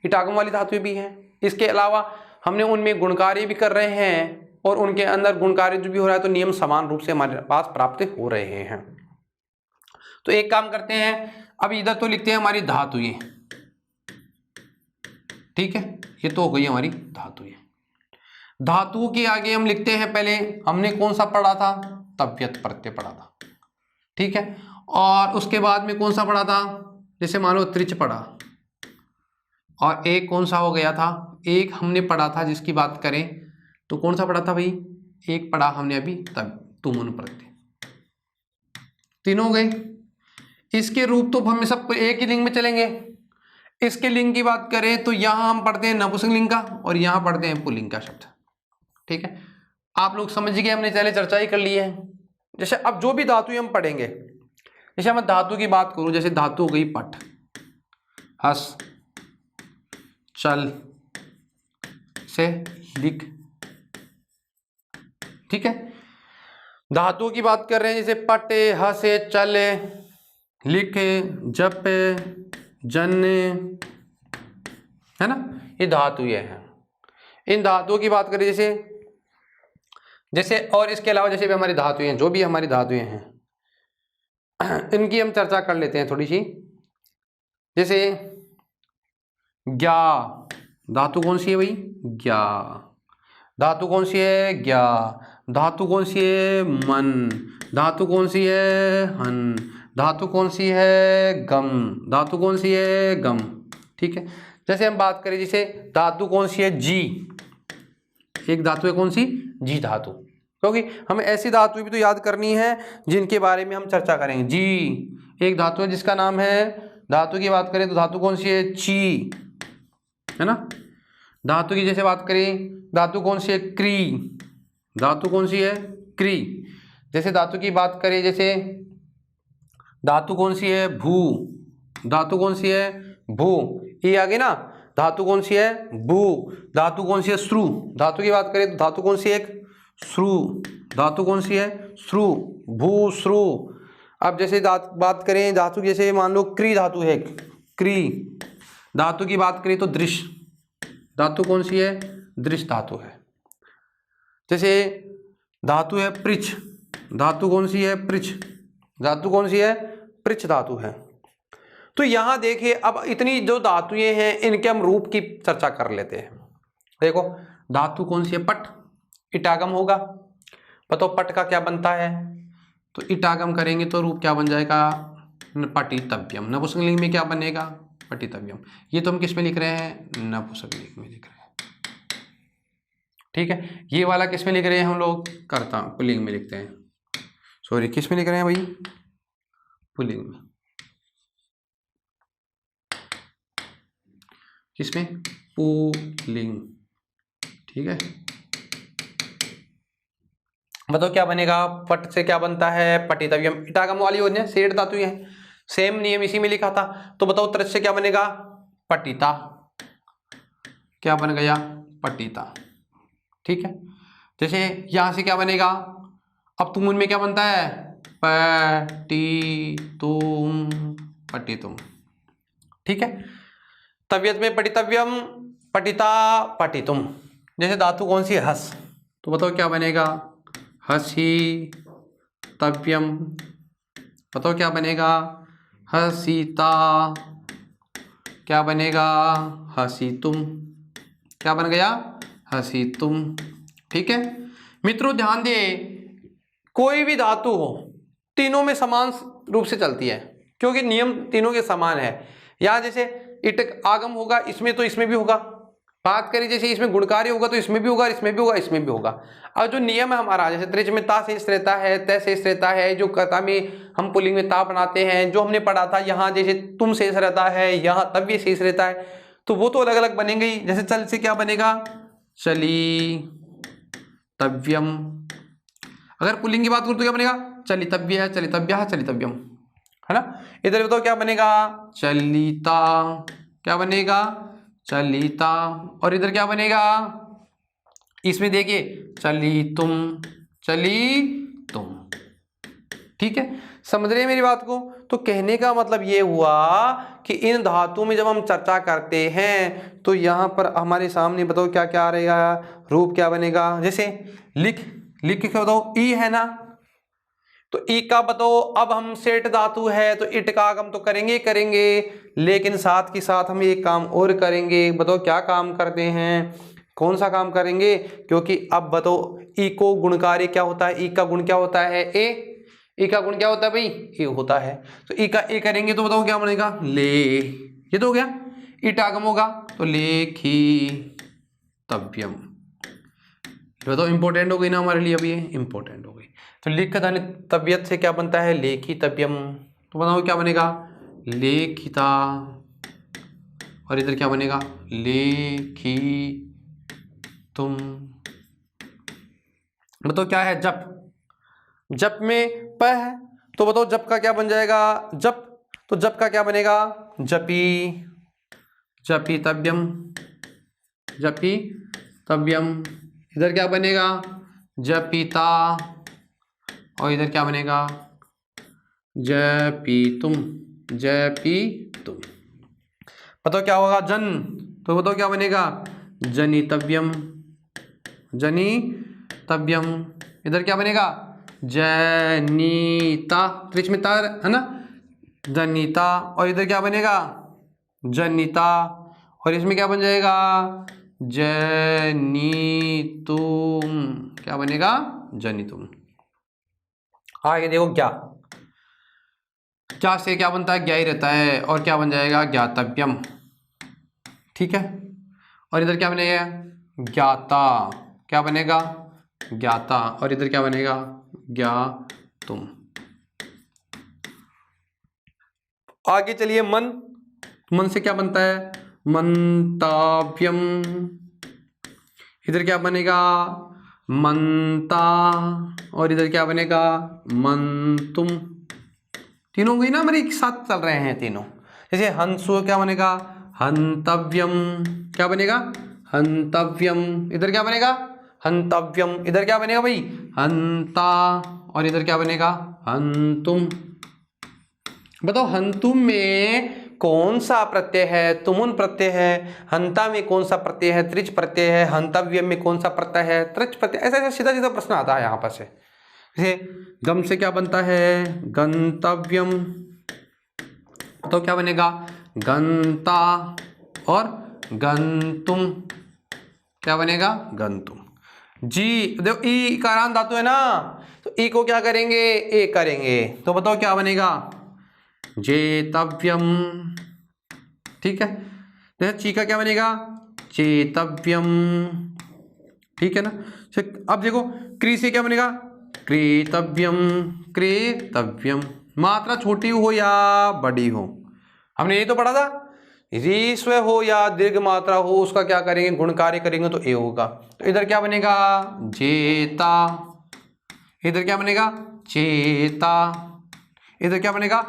[SPEAKER 1] इटागम वाली धातुएं भी हैं। इसके अलावा हमने उनमें गुणकार्य भी कर रहे हैं और उनके अंदर गुणकार्य जो भी हो रहा है तो नियम समान रूप से हमारे पास प्राप्त हो रहे हैं। तो एक काम करते हैं, अब इधर तो लिखते हैं हमारी धातुएं, ठीक है, ये तो हो गई हमारी धातुएं। धातुओं के आगे हम लिखते हैं, पहले हमने कौन सा पढ़ा था, तव्यत प्रत्यय पढ़ा था, ठीक है, और उसके बाद में कौन सा पढ़ा था, जैसे मान लो त्रिच पढ़ा, और एक कौन सा हो गया था, एक हमने पढ़ा था जिसकी बात करें तो कौन सा पढ़ा था भाई, एक पढ़ा हमने अभी तब तुमुन प्रत्यय, तीनों हो गए। इसके रूप तो हम सब एक ही लिंग में चलेंगे। इसके लिंग की बात करें तो यहां हम पढ़ते हैं नपुंसकलिंग का और यहां पढ़ते हैं पुल्लिंग का शब्द, ठीक है, आप लोग समझ गए, हमने पहले चर्चा ही कर ली है। जैसे अब जो भी धातु हम पढ़ेंगे, जैसे मैं धातु की बात करूं, जैसे धातु हो गई पट, हस, चल, से, लिख, ठीक है। धातुओं की बात कर रहे हैं, जैसे पटे, हसे, चले, लिखे, जप, जन, है ना, ये धातु ये हैं। इन धातुओं की बात करें जैसे और इसके अलावा जैसे भी हमारी धातुएं हैं, जो भी हमारी धातुएं हैं इनकी हम चर्चा कर लेते हैं थोड़ी सी। जैसे ज्ञा, धातु कौन सी है भाई, ज्ञा, धातु कौन सी है, ज्ञा, धातु कौन सी है, मन, धातु कौन सी है, हन, धातु कौन सी है, गम, धातु कौन सी है, गम, ठीक है। जैसे हम बात करें, जैसे धातु कौन सी है, जी, एक धातु है कौन सी, जी धातु, क्योंकि हमें ऐसी धातु भी तो याद करनी है जिनके बारे में हम चर्चा करेंगे। जी एक धातु है जिसका नाम है, धातु की बात करें तो धातु कौन सी है, ची, है ना। धातु की जैसे बात करें, धातु कौन सी है, क्री, धातु कौन सी है, क्री। जैसे धातु की बात करें, जैसे धातु कौन सी है, भू, धातु कौन सी है, भू, ये आ गई ना। धातु कौन सी है, भू, धातु कौन सी है, श्रु, धातु की बात करें तो धातु कौन सी है, श्रु, धातु कौन सी है, श्रु, भू, श्रु। अब जैसे बात करें धातु, जैसे मान लो क्री धातु है, क्री, धातु की बात करें तो दृश्य, धातु कौन सी है, दृश्य धातु है। जैसे धातु है पृछ, धातु कौन सी है, पृछ, धातु कौन सी है, पृछ धातु है। तो यहां देखिए, अब इतनी जो धातुएं हैं इनके हम रूप की चर्चा कर लेते हैं। देखो धातु कौन सी है, पट, इटागम होगा, बताओ पट का क्या बनता है, तो इटागम करेंगे तो रूप क्या बन जाएगा, पटितव्यम। नपुंसकलिंग में क्या बनेगा, पटितव्यम। ये तो हम किस में लिख रहे हैं, नपुंसकलिंग में लिख रहे हैं, ठीक है। ये वाला किस में लिख रहे हैं हम लोग, कर्ता, पुल्लिंग में लिखते हैं, सॉरी किस में लिख रहे हैं भाई, पुल्लिंग में, किसमें, पुल्लिंग, ठीक है। बताओ क्या बनेगा, पट से क्या बनता है, पटितव्यम। इटागम वाली हो जाए, सेठ धातु है, सेम नियम इसी में लिखा था। तो बताओ त्रच से क्या बनेगा, पटिता, क्या बन गया, पटिता, ठीक है। जैसे यहां से क्या बनेगा, अब तुम उनमें क्या बनता है, पटितुम, पटितुम, ठीक है। तव्यत में पटितव्यम, पटिता, पटितुम। जैसे धातु कौन सी है, हस, तो बताओ क्या बनेगा, हसी तव्यम, बताओ क्या बनेगा, हसीता, क्या बनेगा, हसीतुम, क्या बन गया, हसीतुम, ठीक है। मित्रों ध्यान दिए, कोई भी धातु हो तीनों में समान रूप से चलती है, क्योंकि नियम तीनों के समान है। यहाँ जैसे इट आगम होगा, इसमें तो इसमें भी होगा, बात करें जैसे इसमें गुणकारी होगा तो इसमें भी होगा, इसमें भी होगा, इसमें भी होगा। और जो नियम है हमारा, जैसे त्रिज में ता शेष रहता है, तय शेष रहता है, जो कर्ता में हम पुल्लिंग में ता बनाते हैं, जो हमने पढ़ा था यहाँ जैसे तुम शेष रहता है, यहाँ तव्य शेष रहता है, तो वो तो अलग अलग बनेंगे ही। जैसे चल से क्या बनेगा, चली तव्यम। अगर पुल्लिंग की बात करूँ तो क्या बनेगा, चलितव्य है, चलितव्य, चलितव्यम, है ना। इधर बताओ क्या बनेगा, चलिता, क्या बनेगा, चलिता। और इधर क्या बनेगा, इसमें देखिए चली तुम, चली तुम। ठीक है, समझ रहे हैं मेरी बात को। तो कहने का मतलब ये हुआ कि इन धातुओं में जब हम चर्चा करते हैं तो यहाँ पर हमारे सामने बताओ क्या क्या रहेगा, रूप क्या बनेगा। जैसे लिख, लिख के बताओ ई है ना, तो ई का बताओ, अब हम सेठ धातु है तो इट का आगम तो करेंगे करेंगे, लेकिन साथ के साथ हम एक काम और करेंगे। बताओ क्या काम करते हैं, कौन सा काम करेंगे, क्योंकि अब बताओ ई को गुणकारी क्या होता है, ई का गुण क्या होता है, ए, ई का गुण क्या होता है भाई, ए होता है। तो ई का ए करेंगे तो बताओ क्या बनेगा, ले, ये तो हो गया। इट आगम होगा तो लेखी तव्यम। बताओ इंपॉर्टेंट हो गई ना हमारे लिए, अभी ये इंपॉर्टेंट हो गई। तो लिख धन तबियत से क्या बनता है, लेखी तव्यम। तो बताओ क्या बनेगा, लेखिता। और इधर क्या बनेगा, लेखी तुम। बताओ क्या है, जप, जप में प है तो बताओ जप का क्या बन जाएगा, जप। तो जप का क्या बनेगा, जपी, जपी तव्यम, जपी तव्यम। इधर क्या बनेगा, जपिता। और इधर क्या बनेगा, जपीतुम, जपीतुम। बताओ क्या होगा, जन, तो बताओ क्या बनेगा, जनितव्यम, जनितव्यम। इधर क्या बनेगा, जनीता, त्रिच में ता है ना, जनीता। और इधर क्या बनेगा, जनिता। और इसमें क्या बन जाएगा, जनीतुम, क्या बनेगा, जनितुम। आगे देखो क्या, क्या से क्या बनता है, ज्ञा ही रहता है, और क्या बन जाएगा, ज्ञातव्यम। ठीक है, और इधर क्या बनेगा, ज्ञाता, क्या बनेगा, ज्ञाता। और इधर क्या बनेगा, ज्ञातुम। आगे चलिए, मन, मन से क्या बनता है, मंतव्यम। इधर क्या बनेगा, मंता। और इधर क्या बनेगा, मंतुम। तीनों गई ना हमारे एक साथ चल रहे हैं तीनों। जैसे हंसु क्या बनेगा, हंतव्यम, क्या बनेगा, हंतव्यम। इधर क्या बनेगा, हंतव्यम। इधर क्या बनेगा भाई, हंता। और इधर क्या बनेगा, हंतुम। बताओ हंतुम में कौन सा प्रत्यय है, तुमुन प्रत्यय है। हंता में कौन सा प्रत्यय है, त्रिच प्रत्यय है। हंतव्य में कौन सा प्रत्यय है, त्रिच प्रत्यय। ऐसा ऐसा सीधा सीधा प्रश्न आता है यहाँ पर से। जैसे गम से क्या बनता है, गंतव्यम। तो क्या बनेगा, गंता। और गंतुम, क्या बनेगा, गंतुम। जी देखो ई कारांत धातु है ना, तो ई को क्या करेंगे, ए करेंगे। तो बताओ क्या बनेगा, जेतव्यम। ठीक है, जैसे ची का क्या बनेगा, चेतव्यम। ठीक है ना। अब देखो क्री से क्या बनेगा, क्रेतव्यम, क्रेतव्यम। मात्रा छोटी हो या बड़ी हो, हमने ये तो पढ़ा था, रीस्व हो या दीर्घ मात्रा हो उसका क्या करेंगे, गुणकारी करेंगे तो ए होगा। तो इधर क्या बनेगा, जेता। इधर क्या बनेगा, चेता। इधर क्या बनेगा,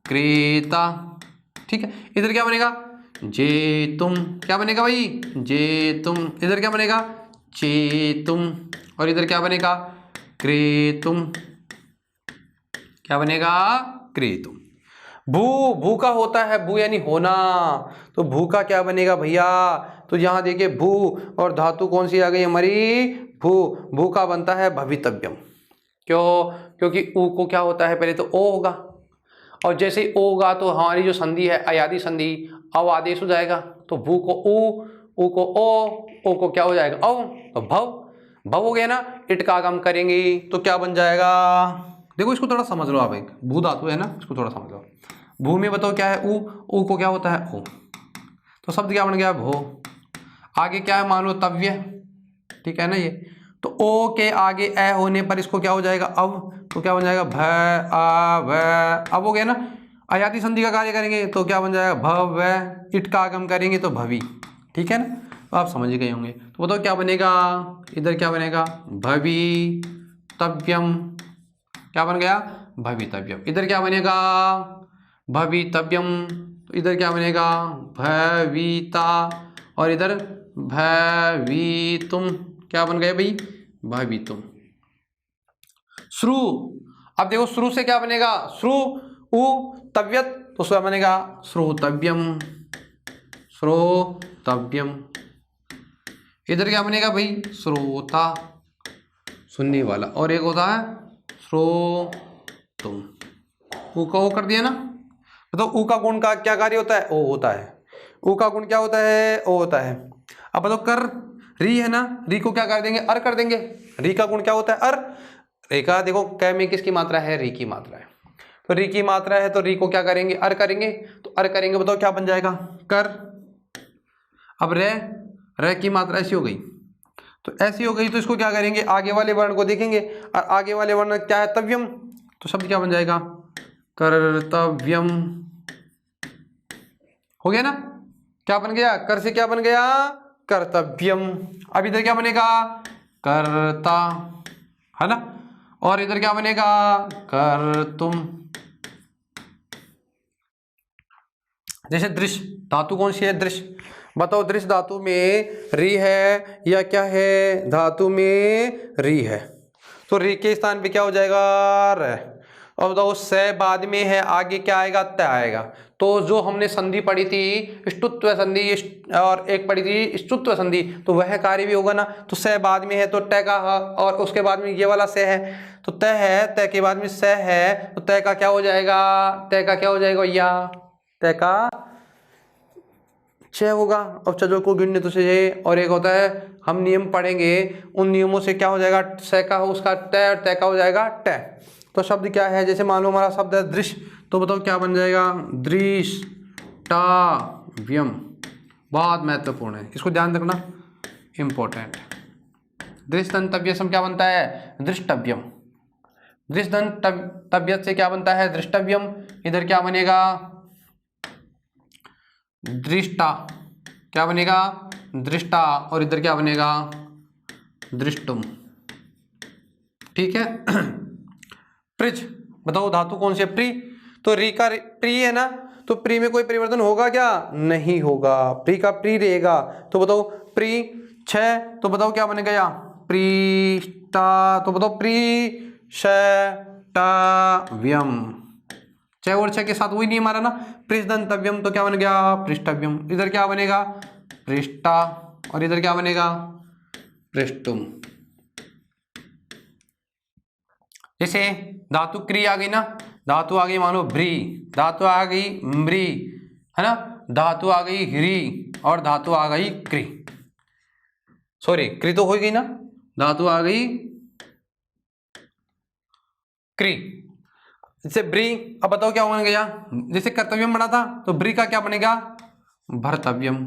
[SPEAKER 1] क्रेता। ठीक है, इधर क्या बनेगा, जेतुम। क्या बनेगा भाई, जेतुम। इधर क्या बनेगा, चेतुम। और इधर क्या बनेगा, क्रेतुम। क्या बनेगा, क्रेतुम। भू, भू का होता है भू यानी होना, तो भू का क्या बनेगा भैया। तो यहाँ देखिए भू और धातु कौन सी आ गई हमारी, भू। भू का बनता है भवितव्यम। क्यों, क्योंकि ऊ को क्या होता है, पहले तो ओ होगा, और जैसे ही ओ होगा तो हमारी जो संधि है अयादी संधि, अव आदेश हो जाएगा। तो भू को ऊ को ओ को क्या हो जाएगा, औ। तो भव, भव हो गया ना। इट का आगम करेंगे तो क्या बन जाएगा, देखो इसको थोड़ा समझ लो आप, एक भू धातु है ना, इसको थोड़ा समझ लो। भू में बताओ क्या है, ऊ को क्या होता है, ओ। तो शब्द क्या बन गया, भो। आगे क्या है, मान लो तव्य, ठीक है ना ये। तो ओ के आगे ए होने पर इसको क्या हो जाएगा अब, तो क्या बन जाएगा भ आ व, अब हो गया ना। अयाती संधि का कार्य करेंगे तो क्या बन जाएगा भव, इट का आगम करेंगे तो भवी, ठीक है ना। तो आप समझ गए होंगे। तो बताओ क्या बनेगा, इधर क्या बनेगा भवितव्यम, क्या बन गया भवितव्यम। इधर क्या बनेगा भवितव्यम, तो इधर क्या बनेगा भविता, और इधर भवितुम, क्या बन गया भाई भवितुम। श्रु, अब देखो श्रु से क्या बनेगा, श्रु उ तव्यत, तो उसका बनेगा श्रोतव्यम, श्रोतव्यम। इधर क्या बनेगा भाई श्रोता, सुनने वाला, और एक होता है श्रोतुम। उ का ओ कर दिया ना। तो उ का गुण का क्या कार्य होता है, ओ होता है। उ का गुण क्या होता है, ओ होता है। अब बताओ कर, री है ना, री को क्या कर देंगे अर कर देंगे। री का गुण क्या होता है अर। री का देखो कै में किसकी मात्रा है, री की मात्रा है। तो री की मात्रा है तो री को क्या करेंगे अर करेंगे, तो अर करेंगे बताओ क्या बन जाएगा कर। अब रे की मात्रा ऐसी हो गई, तो ऐसी हो गई तो इसको क्या करेंगे आगे वाले वर्ण को देखेंगे, और आगे वाले वर्ण क्या है तव्यम, तो शब्द क्या बन जाएगा कर्तव्यम, हो गया ना। क्या बन गया कर से क्या बन गया कर्तव्यम। अब इधर क्या बनेगा कर्ता, है ना, और इधर क्या बनेगा कर्तुम। जैसे दृश्य धातु कौन सी है दृश्य, बताओ दृश्य धातु में री है या क्या है, धातु में री है, तो री के स्थान पे क्या हो जाएगा र। और बताओ से बाद में है, आगे क्या आएगा त आएगा। तो जो हमने संधि पढ़ी थी ष्टुत्व संधि और एक पढ़ी थी ष्टुत्व संधि, तो वह कार्य भी होगा ना। तो से बाद में है तो ट का ह, और उसके बाद में ये वाला से है तो त है, त के बाद में से है तो त का क्या हो जाएगा, त का क्या हो जाएगा भैया, त का छह होगा। अब चलो को गिनने तो से, और एक होता है हम नियम पढ़ेंगे उन नियमों से क्या हो जाएगा से का उसका त और त का हो जाएगा ट। तो शब्द क्या है, जैसे मान लो हमारा शब्द है दृश्य, तो बताओ क्या बन जाएगा दृष्टाव्यम। बहुत महत्वपूर्ण है, इसको ध्यान रखना, इंपॉर्टेंट। दृष्टव्य से क्या बनता है दृष्टव्यम, दृष्टव्य से क्या बनता है दृष्टव्यम। इधर क्या बनेगा दृष्टा, क्या बनेगा दृष्टा, और इधर क्या बनेगा दृष्टुम, ठीक है। प्रिज, बताओ धातु कौन सी है प्री, तो री का प्री है ना, तो प्री में कोई परिवर्तन होगा क्या, नहीं होगा, प्री का प्री रहेगा। तो बताओ प्री छह, तो बताओ क्या बनेगा या प्रीष्टा, तो बताओ प्रीष्टव्यम, छह और छह के साथ वही नहीं मारा ना पृष्ठदंतव्यम, तो क्या बन गया पृष्ठव्यम। इधर क्या बनेगा पृष्ठा, और इधर क्या बनेगा पृष्ठुम। जैसे धातु क्री आ गई ना, धातु आ गई मानो भ्री, धातु आ गई मृ, है ना, धातु आ गई ह्री, और धातु आ गई क्री, सॉरी क्री तो हो गई ना, धातु आ गई क्री। जैसे ब्री, अब बताओ क्या बन गया, जैसे कर्तव्यम बना था तो ब्री का क्या बनेगा भर्तव्यम,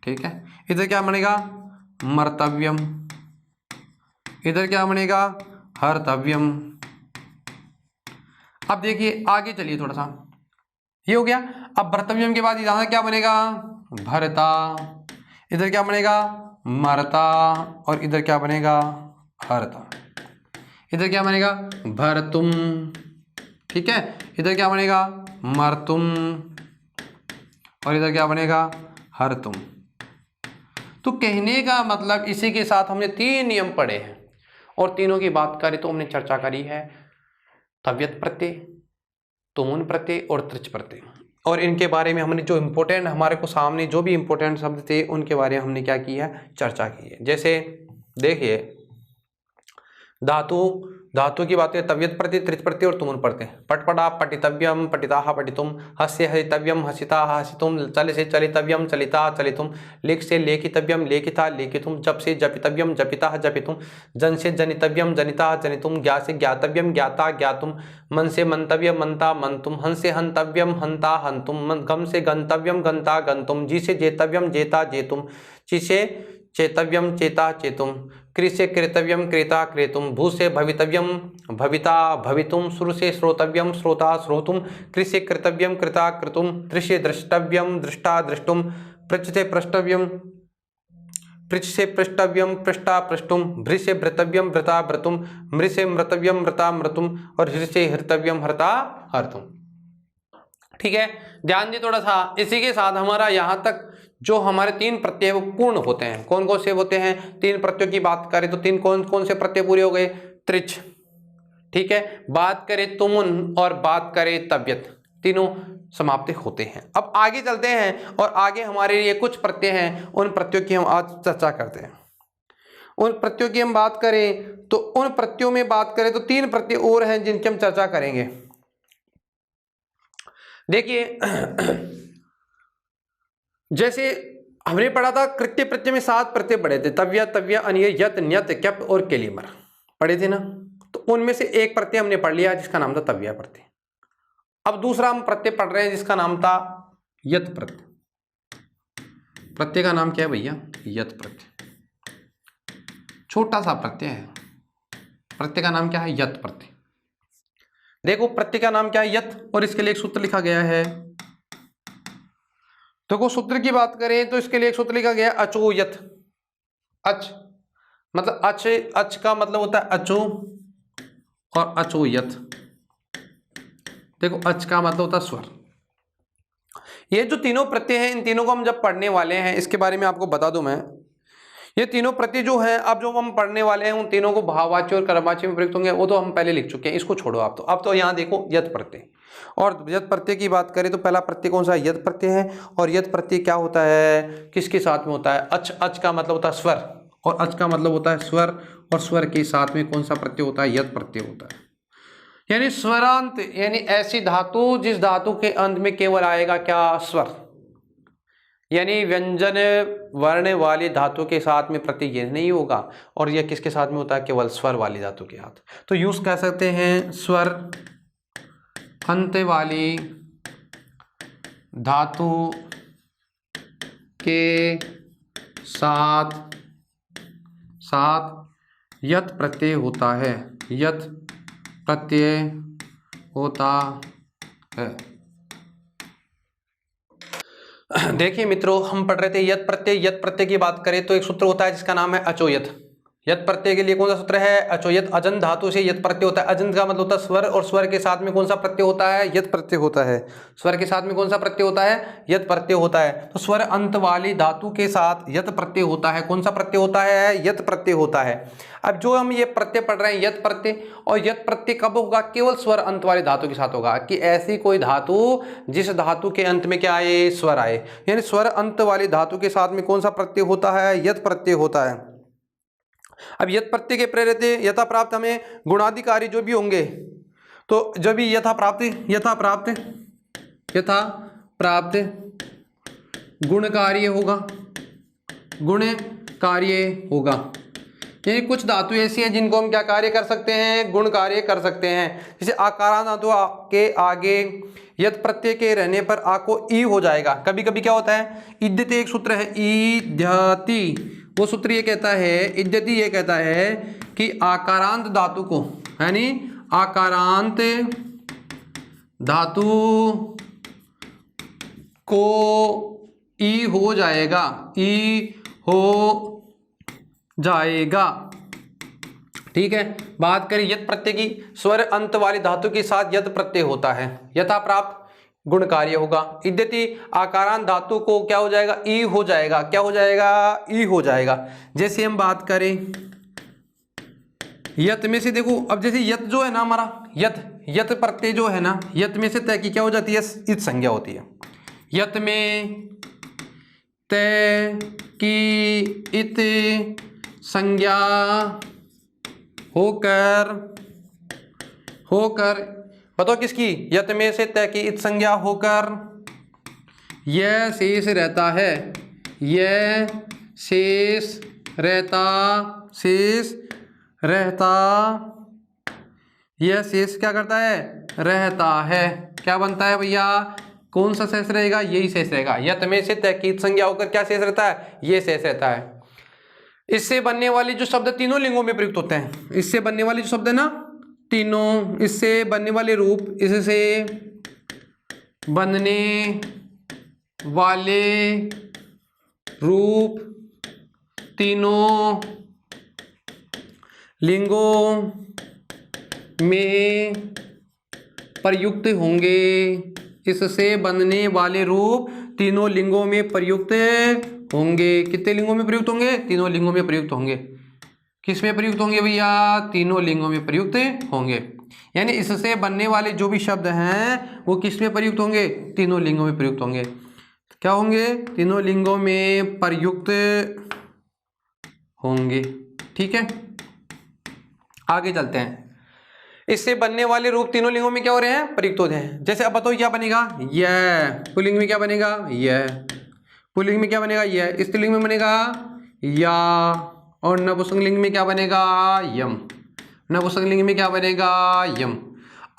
[SPEAKER 1] ठीक है। इधर क्या बनेगा मर्तव्यम, इधर क्या बनेगा हर्तव्यम। अब देखिए आगे चलिए थोड़ा सा, ये हो गया। अब भर्तव्यम के बाद यहां क्या बनेगा भरता, इधर क्या बनेगा मरता, और इधर क्या बनेगा हरता। इधर क्या बनेगा भरतुम, ठीक है। इधर क्या बनेगा मरतुम, और इधर क्या बनेगा हरतुम। तो कहने का मतलब इसी के साथ हमने तीन नियम पढ़े हैं, और तीनों की बात करें तो हमने चर्चा करी है तव्यत प्रत्यय, तुमुन प्रत्यय और तृच प्रत्यय। और इनके बारे में हमने जो इम्पोर्टेंट हमारे को सामने जो भी इम्पोर्टेंट शब्द थे उनके बारे में हमने क्या किया है चर्चा की है। जैसे देखिए धातु धातु की बात करें तव्यत प्रत्यय, त्रिच प्रत्यय और तुमुन प्रत्यय। पटपटा पठितव्यम, पठिताः पठितुम, हस्य हसितव्यम, हसिताः हसितुम, चल से चलितव्यम, चलिता चलितुम, लेख से लेखितव्यम, लेखिता लेखितुम, जप से जपितव्यम, जपिताः जपितुम, जन से जनितव्यम, जनिता जनितुम, ज्ञा से ज्ञातव्यम, ज्ञाता ज्ञातुम, मन से मंतव्यम, मंता मंतुम, हंस से हंतव्यम, हंता हंतुम, गम से गंतव्यम, गंता गंतुम, जी से जेतव्यम, जेता जेतुम, ची से चेतव्यम, चेता चेतुम, कृ से कृतव्यम, क्रेता क्रेतुम, भू से भवितव्यम, भविता भवितुम, श्रु से श्रोतव्यम, श्रोता श्रोतुम, कृ से कृतव्यम, कृता कृतुम, दृश्य से दृष्टव्यम, दृष्टा दृष्टुम, पृच्छ से पृष्टव्यम, पृच्छ से पृष्टव्यम, पृष्टा पृष्टुम, भृ से भृतव्यम, भृता भृतुम, मृ से मृतव्यम, मृता मृतुम, और हृ से हृतव्यम, हृता हर्तुम। ठीक है, ध्यान दिए थोड़ा सा। इसी के साथ हमारा यहाँ तक जो हमारे 3 प्रत्यय वो पूर्ण होते हैं। कौन कौन से होते हैं? 3 प्रत्ययों की बात करें तो 3 कौन कौन से प्रत्यय पूरे हो गए? त्रिच, ठीक है, बात करें तुमुन और बात करें तव्यत, तीनों समाप्ति होते हैं। अब आगे चलते हैं और आगे हमारे लिए कुछ प्रत्यय हैं, उन प्रत्ययों की हम आज चर्चा करते हैं। उन प्रत्ययों की हम बात करें तो उन प्रत्ययों में बात करें तो 3 प्रत्यय और हैं जिनकी हम चर्चा करेंगे। देखिए जैसे हमने पढ़ा था कृत्य प्रत्यय में 7 प्रत्यय पढ़े थे, तव्य तव्य अन्य यत न्यत क्यप और केलिमर पढ़े थे ना। तो उनमें से एक प्रत्यय हमने पढ़ लिया जिसका नाम था तव्य प्रत्यय। अब दूसरा हम प्रत्यय पढ़ रहे हैं जिसका नाम था यत प्रत्यय। प्रत्यय का नाम क्या है भैया? यत प्रत्यय। छोटा सा प्रत्यय है, प्रत्यय का नाम क्या है? यत प्रत्यय। देखो प्रत्यय का नाम क्या है? यत, और इसके लिए एक सूत्र लिखा गया है। देखो सूत्र की बात करें तो इसके लिए एक सूत्र लिखा गया है अचो यत। अच मतलब अच, अच का मतलब होता है अचो और अचो यत। देखो अच का मतलब होता है स्वर। ये जो तीनों प्रत्यय हैं, इन तीनों को हम जब पढ़ने वाले हैं, इसके बारे में आपको बता दूं मैं, ये तीनों प्रत्यय जो हैं अब जो हम पढ़ने वाले हैं उन तीनों को भाववाच्य और कर्मवाच्य में प्रयुक्त होंगे, वो तो हम पहले लिख चुके हैं, इसको छोड़ो आप। तो अब तो यहाँ देखो यत प्रत्यय। और यत प्रत्यय की बात करें तो पहला प्रत्यय कौन सा? यत प्रत्यय है। और यत प्रत्यय क्या होता है? किसके साथ में होता है? अच। अच का मतलब होता है स्वर, और अच का मतलब होता है स्वर, और स्वर के साथ में कौन सा प्रत्यय होता है? यत प्रत्यय होता है। यानी स्वरांत, यानी ऐसी धातु जिस धातु के अंत में केवल आएगा क्या? स्वर। यानी व्यंजन वर्ण वाली धातु के साथ में प्रत्यय ये नहीं होगा, और यह किसके साथ में होता है? केवल स्वर वाली धातु के साथ। तो यूज कह सकते हैं स्वर अंत वाली धातु के साथ यत प्रत्यय होता है। यत प्रत्यय होता है। देखिए मित्रों, हम पढ़ रहे थे यत प्रत्यय। यत प्रत्यय की बात करें तो एक सूत्र होता है जिसका नाम है अचोयत। यत प्रत्यय के लिए कौन सा सूत्र है? अचोयत। अजंत धातु से यत प्रत्यय होता है। अजंत का मतलब होता है स्वर, और स्वर के साथ में कौन सा प्रत्यय होता है? यत प्रत्यय होता है। स्वर के साथ में कौन सा प्रत्यय होता है? यत प्रत्यय होता है। तो स्वर अंत वाली धातु के साथ यत प्रत्यय होता है। कौन सा प्रत्यय होता है? यत प्रत्यय होता है। अब जो हम ये प्रत्यय पढ़ रहे हैं यत प्रत्यय, और यत प्रत्यय कब होगा? केवल स्वर अंत वाली धातु के साथ होगा। कि ऐसी कोई धातु जिस धातु के अंत में क्या आए? स्वर आए। यानी स्वर अंत वाली धातु के साथ में कौन सा प्रत्यय होता है? यत प्रत्यय होता है। अब यत प्रत्यय के प्रेरित यथा प्राप्त हमें गुणाधिकारी जो भी होंगे, तो जब भी यथा प्राप्त गुण कार्य होगा, गुण कार्य होगा। यानी कुछ धातु ऐसी हैं जिनको हम क्या कार्य कर सकते हैं? गुण कार्य कर सकते हैं। जैसे आकारांत धातु के आगे यत प्रत्यय के रहने पर आ को ई हो जाएगा। कभी कभी क्या होता है? इद्यति एक सूत्र है, इद्यति, वो सूत्र ये कहता है, इद्यति ये कहता है कि आकारांत धातु को, यानी आकारांत धातु को ई हो जाएगा, ई हो जाएगा। ठीक है, बात करें यत प्रत्यय की, स्वर अंत वाली धातु के साथ यत प्रत्यय होता है। यथा प्राप्त गुण कार्य होगा। इद्यति आकारांत धातु को क्या हो जाएगा? ई हो जाएगा। क्या हो जाएगा? ई हो जाएगा। जैसे हम बात करें यत में से, देखो अब जैसे यत जो है ना हमारा, यत प्रत्यय जो है ना, यत में से तय की क्या हो जाती है? इत संज्ञा होती है। यत में तय की इत संज्ञा होकर होकर, बताओ किसकी, यत में से तय की इत संज्ञा होकर यह शेष रहता है, यह शेष रहता, शेष रहता, यह शेष क्या करता है, रहता है। क्या बनता है भैया, कौन सा शेष रहेगा, यही शेष रहेगा। यत में से तहकीद संज्ञा होकर क्या शेष रहता है, ये शेष रहता है। इससे बनने वाले जो शब्द तीनों लिंगों में प्रयुक्त होते हैं, इससे बनने वाले जो शब्द है ना तीनों, इससे बनने वाले रूप, इससे बनने वाले रूप तीनों लिंगों में प्रयुक्त होंगे, इससे बनने वाले रूप तीनों लिंगों में प्रयुक्त होंगे। कितने लिंगों में प्रयुक्त होंगे, तीनों लिंगों में प्रयुक्त होंगे। किस में प्रयुक्त होंगे भैया, तीनों लिंगों में प्रयुक्त होंगे। यानी इससे बनने वाले जो भी शब्द हैं वो किस में प्रयुक्त होंगे, तीनों लिंगों में प्रयुक्त होंगे। क्या होंगे, तीनों लिंगों में प्रयुक्त होंगे। ठीक है, आगे चलते हैं। इससे बनने वाले रूप तीनों लिंगों में क्या हो रहे हैं, प्रयुक्त होते हैं। जैसे अब बताओ क्या बनेगा, यह पुल्लिंग में क्या बनेगा, यह पुल्लिंग में क्या बनेगा, यह स्त्रीलिंग में बनेगा या, और नपुंसकलिंग में क्या बनेगा, यम, नपुंसकलिंग में क्या बनेगा, यम।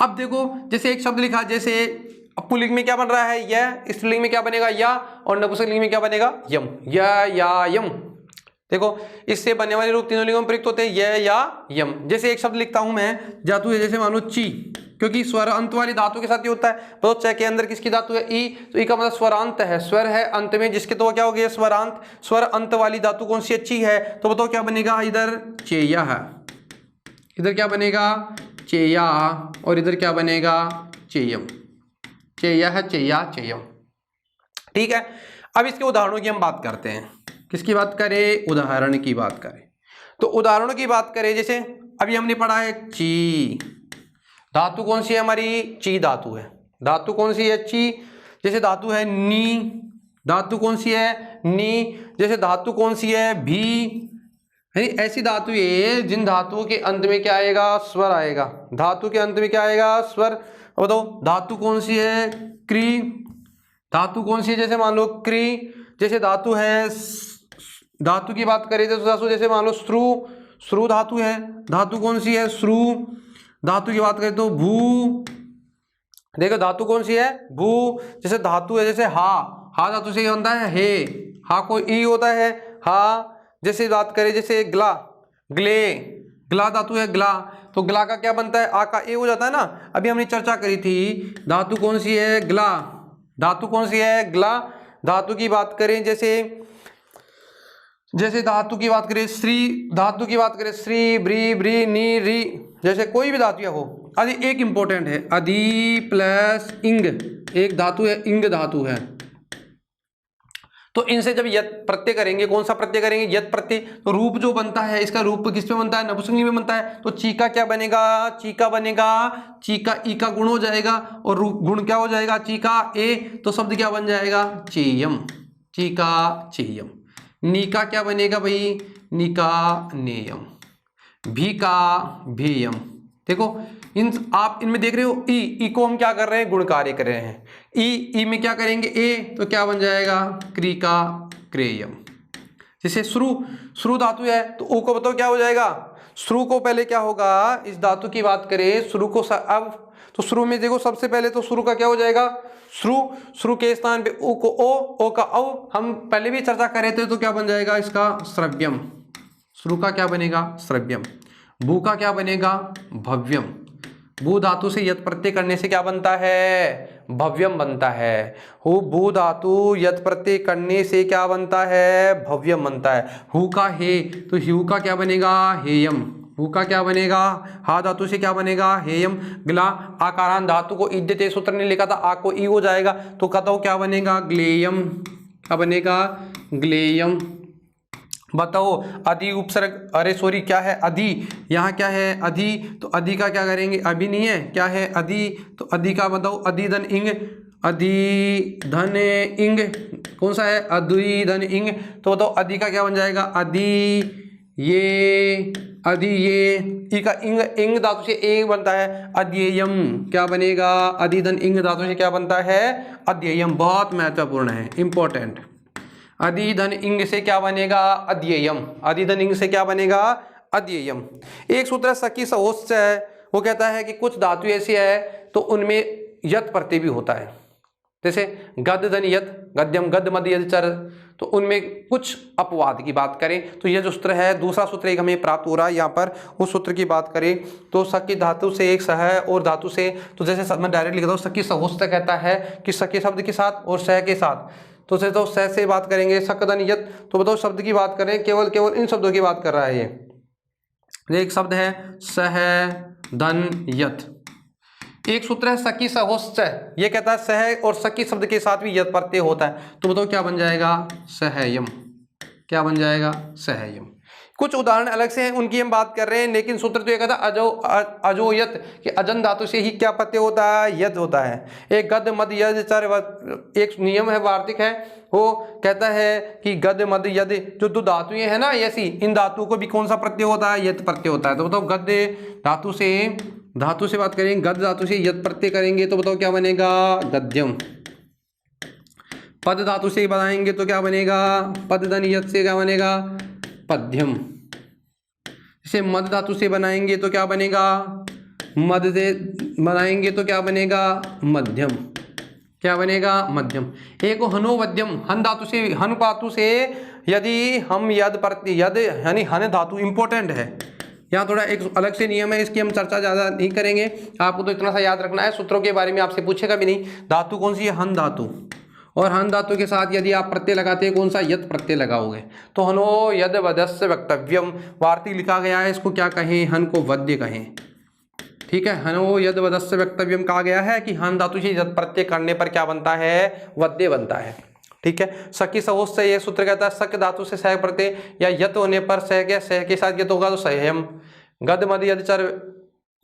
[SPEAKER 1] अब देखो जैसे एक शब्द लिखा, जैसे पुल्लिंग में क्या बन रहा है, यह, स्त्रीलिंग में क्या बनेगा, या, और नपुंसकलिंग में क्या बनेगा, यम, या यम। देखो इससे बनने वाले रूप तीनों लिंगों में प्रयुक्त होते हैं, यह या यम। जैसे एक शब्द लिखता हूं मैं, धातु है, जैसे मान लो ची, क्योंकि स्वर अंत वाली धातु के साथ ही होता है। तो च के अंदर किसकी धातु है, ई, तो ई का मतलब स्वरांत है, स्वर है अंत में जिसके, तो क्या हो गया स्वरांत। स्वर अंत वाली धातु कौन सी, ची है। तो बताओ क्या बनेगा, इधर चेया है, इधर क्या बनेगा, चेया, और इधर क्या बनेगा, चेयम, चेया है, चेया, चेयम। ठीक है, अब इसके उदाहरणों की हम बात करते हैं। किसकी बात करें, उदाहरण की बात करें। तो उदाहरणों की बात करें, जैसे अभी हमने पढ़ा है ची, धातु कौन सी है हमारी, ची धातु है। धातु कौन सी है, ची। जैसे धातु है नी, धातु कौन सी है, नी। जैसे धातु कौन सी है, भी। ऐसी धातु है जिन धातुओं के अंत में क्या आएगा, स्वर आएगा। धातु के अंत में क्या आएगा, स्वर। बताओ धातु कौन सी है, क्री। धातु कौन सी है, जैसे मान लो क्री। जैसे धातु है, धातु की बात करें तो जैसे मान लो श्रु, श्रु धातु है। धातु कौन सी है, श्रु। धातु की बात करें तो भू। देखो धातु कौन सी है, भू। जैसे धातु है, जैसे हा धातु से बनता है हे, हा को ई होता है, हा। जैसे बात करें जैसे ग्ला, ग्ले, ग्ला धातु है, ग्ला, तो ग्ला का क्या बनता है, आ का ए हो जाता है ना। अभी हमने चर्चा करी थी, धातु कौन सी है, ग्ला। धातु कौन सी है, ग्ला। धातु की बात करें जैसे धातु की बात करें श्री, धातु की बात करें श्री, ब्री, ब्री, नी, री। जैसे कोई भी धातु हो। अभी एक इंपॉर्टेंट है, अधि प्लस इंग, एक धातु है, इंग धातु है। तो इनसे जब यत प्रत्यय करेंगे, कौन सा प्रत्यय करेंगे, यत प्रत्यय, तो रूप जो बनता है इसका रूप किस पे बनता है, नपुंसकलिंग में बनता है। तो चीका क्या बनेगा, चीका बनेगा, चीका ई का गुण हो जाएगा, और रूप गुण क्या हो जाएगा, चीका ए, तो शब्द क्या बन जाएगा, चेयम, चीका चेयम। नीका क्या बनेगा भाई, निका नेयम। भी का भेयम। देखो आप इनमें देख रहे हो, ई को हम क्या कर रहे हैं, गुण कार्य कर रहे हैं। ई में क्या करेंगे, ए, तो क्या बन जाएगा, क्रिका क्रेयम। जैसे श्रु धातु है, तो ऊ को बताओ क्या हो जाएगा, श्रु को पहले क्या होगा, इस धातु की बात करें श्रु को अब, तो श्रु में देखो सबसे पहले तो श्रु का क्या हो जाएगा, श्रु के स्थान पे ओ को ओ का औ, हम पहले भी चर्चा कर रहे थे, तो क्या बन जाएगा इसका श्रव्यम। श्रु का क्या बनेगा, श्रव्यम। भू का क्या बनेगा, भव्यम। भू धातु से यत प्रत्यय करने से क्या बनता है, भव्यम बनता है। भू धातु यत प्रत्यय करने से क्या बनता है, भव्यम बनता है। हु का हे, तो हु का क्या बनेगा, हेयम। हु का क्या बनेगा, हा धातु से क्या बनेगा, हेयम। ग्ला आकारांत धातु को इद्यते सूत्र ने लिखा था, आ को ई हो जाएगा, तो कहता हूँ क्या बनेगा, ग्लेयम। क्या बनेगा, ग्लेयम। बताओ अधि उपसर्ग, अरे सॉरी क्या है, अधि, यहाँ क्या है, अधि, तो अधि का क्या करेंगे, अभी नहीं है, क्या है, अधि, तो अधि का बताओ, अधि धन इंग, अधि धन इंग, कौन सा है, अधि धन इंग, तो बताओ अधि का क्या बन जाएगा, अधि ये, अधि ये, ई का इंग, इंग धातु से ए बनता है अध्ययम, क्या बनेगा, अधिधन इंग धातु से क्या बनता है, अध्ययम। बहुत महत्वपूर्ण है, इंपॉर्टेंट। अधिधन इंग से क्या बनेगा, अध्ययम, अधिधन इंग से क्या बनेगा, अध्ययम। एक सूत्र है सखी सहोच्च है, वो कहता है कि कुछ धातु ऐसी है तो उनमें यत प्रत्यय भी होता है, जैसे गद धन यत, गद्यम गद मद यद चर, तो उनमें कुछ अपवाद की बात करें तो यह जो सूत्र है, दूसरा सूत्र एक हमें प्राप्त हो रहा है यहाँ पर, उस सूत्र की बात करें तो सखी धातु से एक सह और धातु से, तो जैसे मैं डायरेक्ट लिखता हूँ सखी सहोच्च कहता है कि सखी शब्द के साथ और सह के साथ, तो से तो सह से बात करेंगे, सकदन यत, तो बताओ शब्द की बात करें, केवल इन शब्दों की बात कर रहा है ये। एक शब्द है सह धन यत, एक सूत्र है सखी सहोच्च, ये कहता है सह और सखी शब्द के साथ भी यत प्रत्यय होता है, तो बताओ क्या बन जाएगा, सहयम, क्या बन जाएगा, सहयम। कुछ उदाहरण अलग से हैं, उनकी हम बात कर रहे हैं, लेकिन सूत्र तो ये कहता है अजोयत, कि अजन धातु से ही क्या प्रत्यय होता है, यद होता है। एक गद मद यद चर, एक नियम है वार्तिक है, वो कहता है कि गद मद यद जो दो धातुएं हैं ना ऐसी, इन धातुओं को भी कौन सा प्रत्यय होता है, यद प्रत्यय होता है। तो बताओ गद धातु से बात करेंगे, गद धातु से यद प्रत्यय करेंगे तो बताओ क्या बनेगा, गद्यम। पद धातु से बनाएंगे तो क्या बनेगा, पद धन यद से क्या बनेगा, पद्यम। इसे मद धातु से बनाएंगे तो क्या बनेगा, मद से बनाएंगे तो क्या बनेगा, मध्यम, क्या बनेगा, मध्यम। एक हनो मध्यम, हन धातु से, हन धातु से यदि हम यद प्रत्यय, यद यानी हन धातु इंपॉर्टेंट है, यहाँ थोड़ा एक अलग से नियम है, इसकी हम चर्चा ज़्यादा नहीं करेंगे, आपको तो इतना सा याद रखना है, सूत्रों के बारे में आपसे पूछेगा भी नहीं। धातु कौन सी है, हन धातु, और हन धातु के साथ यदि आप प्रत्यय लगाते हैं, कौन सा, यद प्रत्यय लगाओगे, तो हनो यद वदस्य वक्तव्यम, वार्तिक लिखा गया है, इसको क्या कहें, हन को वद्य कहें, ठीक है। हनो यद वदस्य वक्तव्यम कहा गया है कि हन धातु से यद प्रत्यय करने पर क्या बनता है, वद्य बनता है, ठीक है। सखी सहोच्च से ये सूत्र कहता है सक धातु से सह प्रत्यय या यत होने पर सह के साथ यत होगा तो सहयम। गद मद यद चर,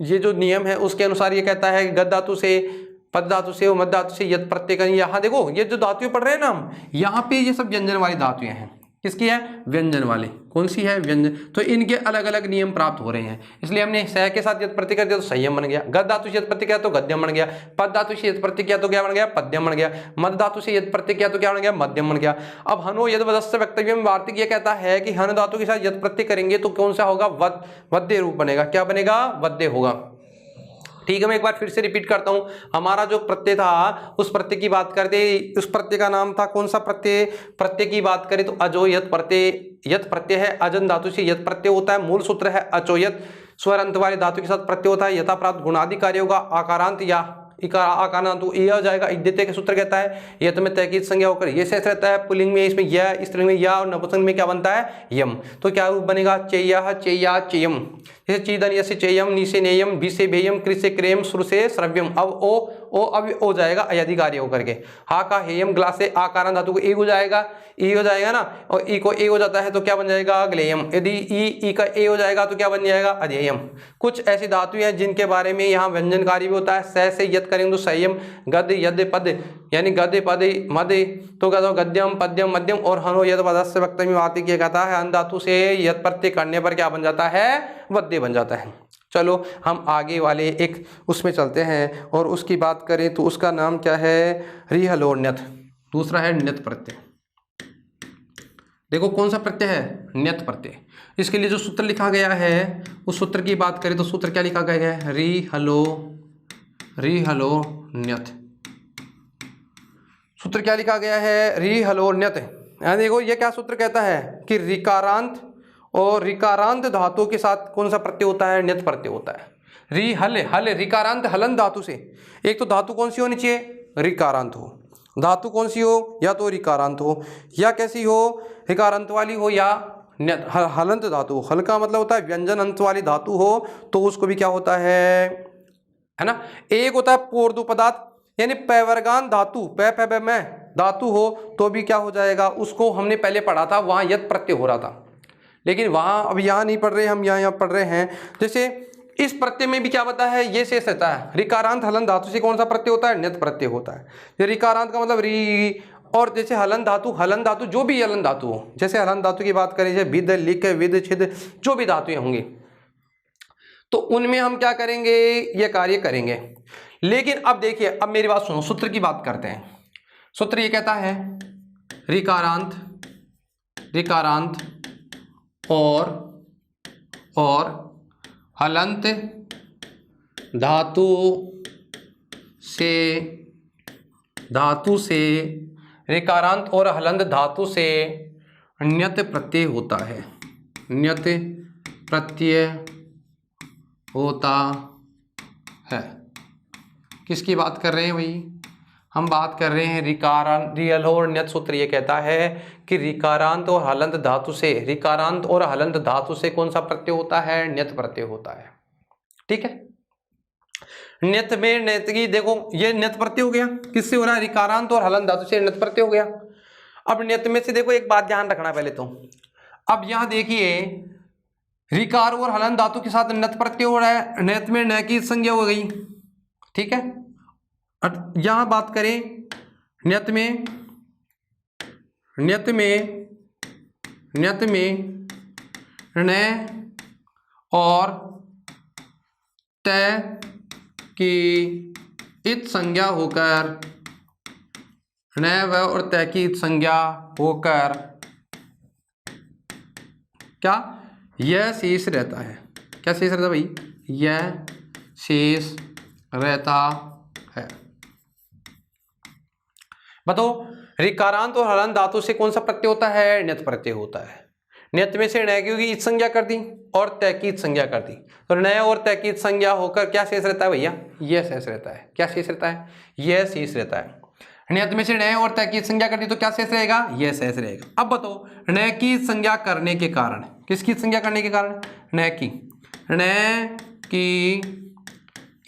[SPEAKER 1] ये जो नियम है उसके अनुसार ये कहता है गद धातु से, पद धातु से और मद धातु से यत प्रत्यय करें। यहाँ देखो ये जो धातुएं पढ़ रहे हैं ना हम, यहाँ पे ये सब व्यंजन वाली धातुएं हैं, किसकी है, व्यंजन वाले, कौन सी है, व्यंजन, तो इनके अलग अलग नियम प्राप्त हो रहे हैं, इसलिए हमने सह के साथ यत प्रत्यय कर दिया तो संयम बन गया, गद धातु से यत प्रत्यय किया तो गद्यम बन गया, पद धातु से यत प्रत्यय किया तो क्या बन गया, पद्यम बन गया, मद धातु से यत प्रत्यय किया तो क्या बन गया, मध्यम बन गया। अब हनो यद वदस्य वक्तव्यम, वार्तिक ये कहता है कि हन धातु के साथ यत प्रत्यय करेंगे तो कौन सा होगा, वद्य रूप बनेगा, क्या बनेगा, वद्य होगा, ठीक है। मैं एक बार फिर से रिपीट करता हूं, हमारा जो प्रत्यय था उस प्रत्यय की बात करते, उस प्रत्यय का नाम था कौन सा प्रत्यय की बात करें तो अजो यत प्रत्यय, यत प्रत्यय है, अजन धातु से यत प्रत्यय होता है, मूल सूत्र है अचोयत, स्वर अंत वाले धातु के साथ प्रत्यय होता है, यथा प्राप्त गुणादि कार्य होगा, आकारांत या आकारांत ये आ जाएगा, इद्यते के सूत्र कहता है, यत में तैकीद संज्ञा होकर ये शेष रहता है, पुल्लिंग में इसमें यह, स्त्रीलिंग में या, और नपुंसक में क्या बनता है, यम, तो क्या रूप बनेगा, चेय्या चेय्या चेयम, जैसे चीदन यसे चेयम, नी से नेयम, भी से भेयम, कृ से क्रेम, सुर से श्रव्यम, अब ओ अब ओ जाएगा अयधिकारी होकर के, हा का हेयम, ग्ला से आकारांत धातु को ए हो जाएगा, ई हो जाएगा ना, और ई को ए हो जाता है तो क्या बन जाएगा, ग्लेयम, यदि ई का ए हो जाएगा तो क्या बन जाएगा, अध्ययम। कुछ ऐसी धातुएं हैं जिनके बारे में यहाँ व्यंजनकारी भी होता है, सह से यत करेंगे तो संयम, गद यद पद यानी गद पद मद तो कहते हो गद्यम पद्यम मध्यम, और हनो यद वदस्य वक्तव्यम, वार्तिक ये कहता है हन धातु से यत प्रत्यय करने पर क्या बन जाता है, वद्य बन जाता है। चलो हम आगे वाले एक उसमें चलते हैं और उसकी बात करें तो उसका नाम क्या है, रिहलोर न्यत, दूसरा है न्यत प्रत्यय। देखो कौन सा प्रत्यय है, न्यत प्रत्यय। इसके लिए जो सूत्र लिखा गया है उस सूत्र की बात करें तो सूत्र क्या लिखा गया है, री हलो न्यत। सूत्र क्या लिखा गया है, री हलो न्यत। देखो ये क्या सूत्र कहता है कि रिकारांत और रिकारांत धातु के साथ कौन सा प्रत्यय होता है, न्यत प्रत्यय होता है। री हल रिकारांत हलन धातु से, एक तो धातु कौन सी होनी चाहिए, रिकारांत हो, धातु कौन सी हो, या तो रिकारांत हो या कैसी हो, रिकारांत वाली हो या हलंत धातु, हल का मतलब होता है व्यंजन अंत वाली धातु हो तो उसको भी क्या होता है ना। एक होता है पोर्दु पदार्थ यानी पैवर्गान धातु, पै में धातु हो तो भी क्या हो जाएगा, उसको हमने पहले पढ़ा था, वहां यत प्रत्यय हो रहा था, लेकिन वहां अब यहाँ नहीं पढ़ रहे, हम यहाँ पढ़ रहे हैं। जैसे इस प्रत्यय में भी क्या बता है, ये शेष रहता है, रिकारांत हलन धातु से कौन सा प्रत्यय होता है, न्यत प्रत्यय होता है। ये रिकारांत का मतलब री और जैसे हलन धातु जो भी हलन धातु हो, जैसे हलन धातु की बात करें, जैसे विद, लिक, विद, छिद, जो भी धातुएं होंगी तो उनमें हम क्या करेंगे, ये कार्य करेंगे। लेकिन अब देखिए, अब मेरी बात सुनो, सूत्र की बात करते हैं। सूत्र ये कहता है ऋकारांत और हलंत धातु से ऋकारांत और हलंत धातु से ण्यत प्रत्यय होता है। ण्यत प्रत्यय होता है। किसकी बात कर रहे हैं भाई? हम बात कर रहे हैं ऋकारांत। रियल और ण्यत सूत्र ये कहता है कि ऋकारांत और हलंत धातु से कौन सा प्रत्यय होता है? ण्यत प्रत्यय होता है। ठीक है। ण्यत में ण्यत की देखो, ये ण्यत प्रत्यय हो गया, किससे हो रहा है? ऋकारांत और हलंत धातु से ण्यत प्रत्यय हो गया। अब ण्यत में से देखो एक बात ध्यान रखना पहले तो, अब यहां देखिए ऋकार और हलंत धातु के साथ ण्यत प्रत्यय हो रहा है, ण्यत में न की संज्ञा हो गई। ठीक है। यहां बात करें ण्यत में ण और तय की इत संज्ञा होकर, ण और तय की इत संज्ञा होकर क्या, यह शेष रहता है। क्या शेष रहता है भाई? यह शेष रहता है। बताओ, ऋकारांत और हलंत धातु से कौन सा प्रत्यय होता है? ण्यत प्रत्यय होता है। ण्यत में से ण की इत संज्ञा कर दी और तय की इत संज्ञा कर दी, तो ण और तय की इत संज्ञा होकर क्या शेष रहता है भैया? यह शेष रहता है। क्या शेष रहता है? यह शेष रहता है। ण्यत में से ण और तय की इत संज्ञा कर दी तो क्या शेष रहेगा? यह शेष रहेगा। अब बताओ, ण की संज्ञा करने के कारण, किसकी संज्ञा करने के कारण? ण की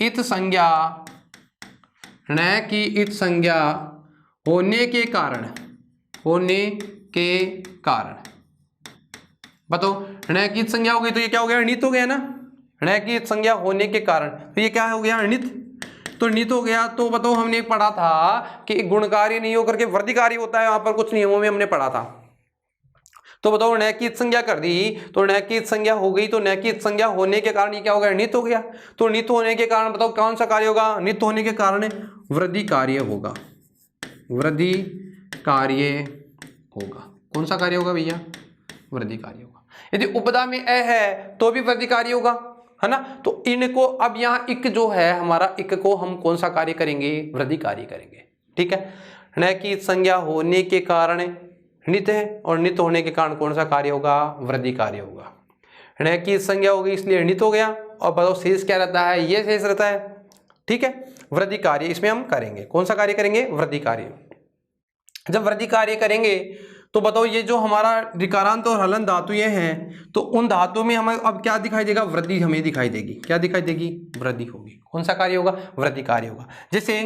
[SPEAKER 1] इत संज्ञा होने के कारण बताओ, ण की इत संज्ञा हो गई तो ये क्या हो गया? णित हो गया ना। ण की इत संज्ञा होने के कारण तो ये क्या हो गया? णित। तो णित हो गया। तो बताओ, हमने पढ़ा था कि गुणकारी नहीं होकर के वृद्धिकारी होता है, वहां पर कुछ नियमों में हमने पढ़ा था। तो बताओ, ण की इत संज्ञा कर दी तो ण की इत संज्ञा हो गई, तो ण की इत संज्ञा होने के कारण ये क्या हो गया? णित हो गया। तो णित होने के कारण बताओ कौन सा कार्य होगा? णित होने के कारण वृद्धि कार्य होगा। वृद्धि कार्य होगा। कौन सा कार्य होगा भैया? वृद्धि कार्य होगा। यदि उपदा में अ है तो भी वृद्धि कार्य होगा, है ना। तो इनको अब यहाँ इक जो है हमारा, इक को हम कौन सा कार्य करेंगे? वृद्धि कार्य करेंगे। ठीक है। ण की संज्ञा होने के कारण णित है और णित होने के कारण कौन सा कार्य होगा? वृद्धि कार्य होगा। ण की संज्ञा हो गई इसलिए णित हो गया, और बताओ शेष क्या रहता है? ये शेष रहता है। ठीक है। वृद्धि कार्य इसमें हम करेंगे। कौन सा कार्य करेंगे? वृद्धि कार्य। जब वृद्धि कार्य करेंगे तो बताओ, ये जो हमारा ऋकारांत और हलंत धातु ये हैं, तो उन धातुओं में हमें अब क्या दिखाई देगा? वृद्धि हमें दिखाई देगी। क्या दिखाई देगी? वृद्धि होगी। कौन सा कार्य होगा? वृद्धि कार्य होगा। जैसे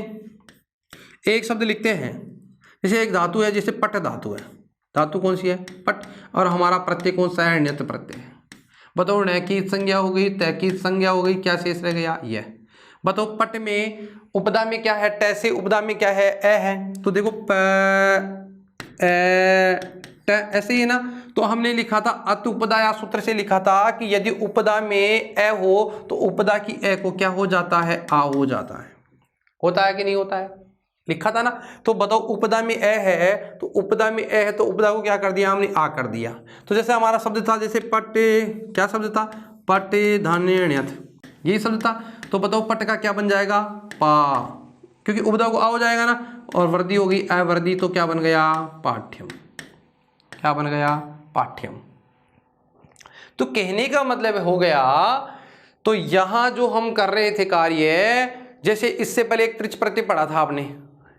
[SPEAKER 1] एक शब्द लिखते हैं, जैसे एक धातु है, जैसे पट धातु है। धातु कौन सी है? पट। और हमारा प्रत्यय कौन सा है? ण्यत प्रत्यय है। बताओ, ण की संज्ञा हो गई, तय की संज्ञा हो गई, क्या शेष रह गया? यह। बताओ, पट में उपदा में क्या है? ट से उपदा में क्या है? अ है। तो देखो ऐसे ही है ना। तो हमने लिखा था अत उपदा या सूत्र से लिखा था कि यदि उपदा में अ हो तो उपदा की अ को क्या हो जाता है? आ हो जाता है। होता है कि नहीं होता है? लिखा था ना। तो बताओ, उपदा में अ है तो उपदा में अ है तो उपदा को क्या कर दिया हमने? आ कर दिया। तो जैसे हमारा शब्द था, जैसे पट, क्या शब्द था? पट धान्य ण्यत, यही शब्द था। तो बताओ, पट का क्या बन जाएगा? पा, क्योंकि उपदा को आ हो जाएगा ना, और वृद्धि होगी अवृद्धि, तो क्या बन गया? पाठ्यम। क्या बन गया? पाठ्यम। तो कहने का मतलब हो गया, तो यहां जो हम कर रहे थे कार्य, जैसे इससे पहले एक त्रिच प्रत्यय पढ़ा था आपने,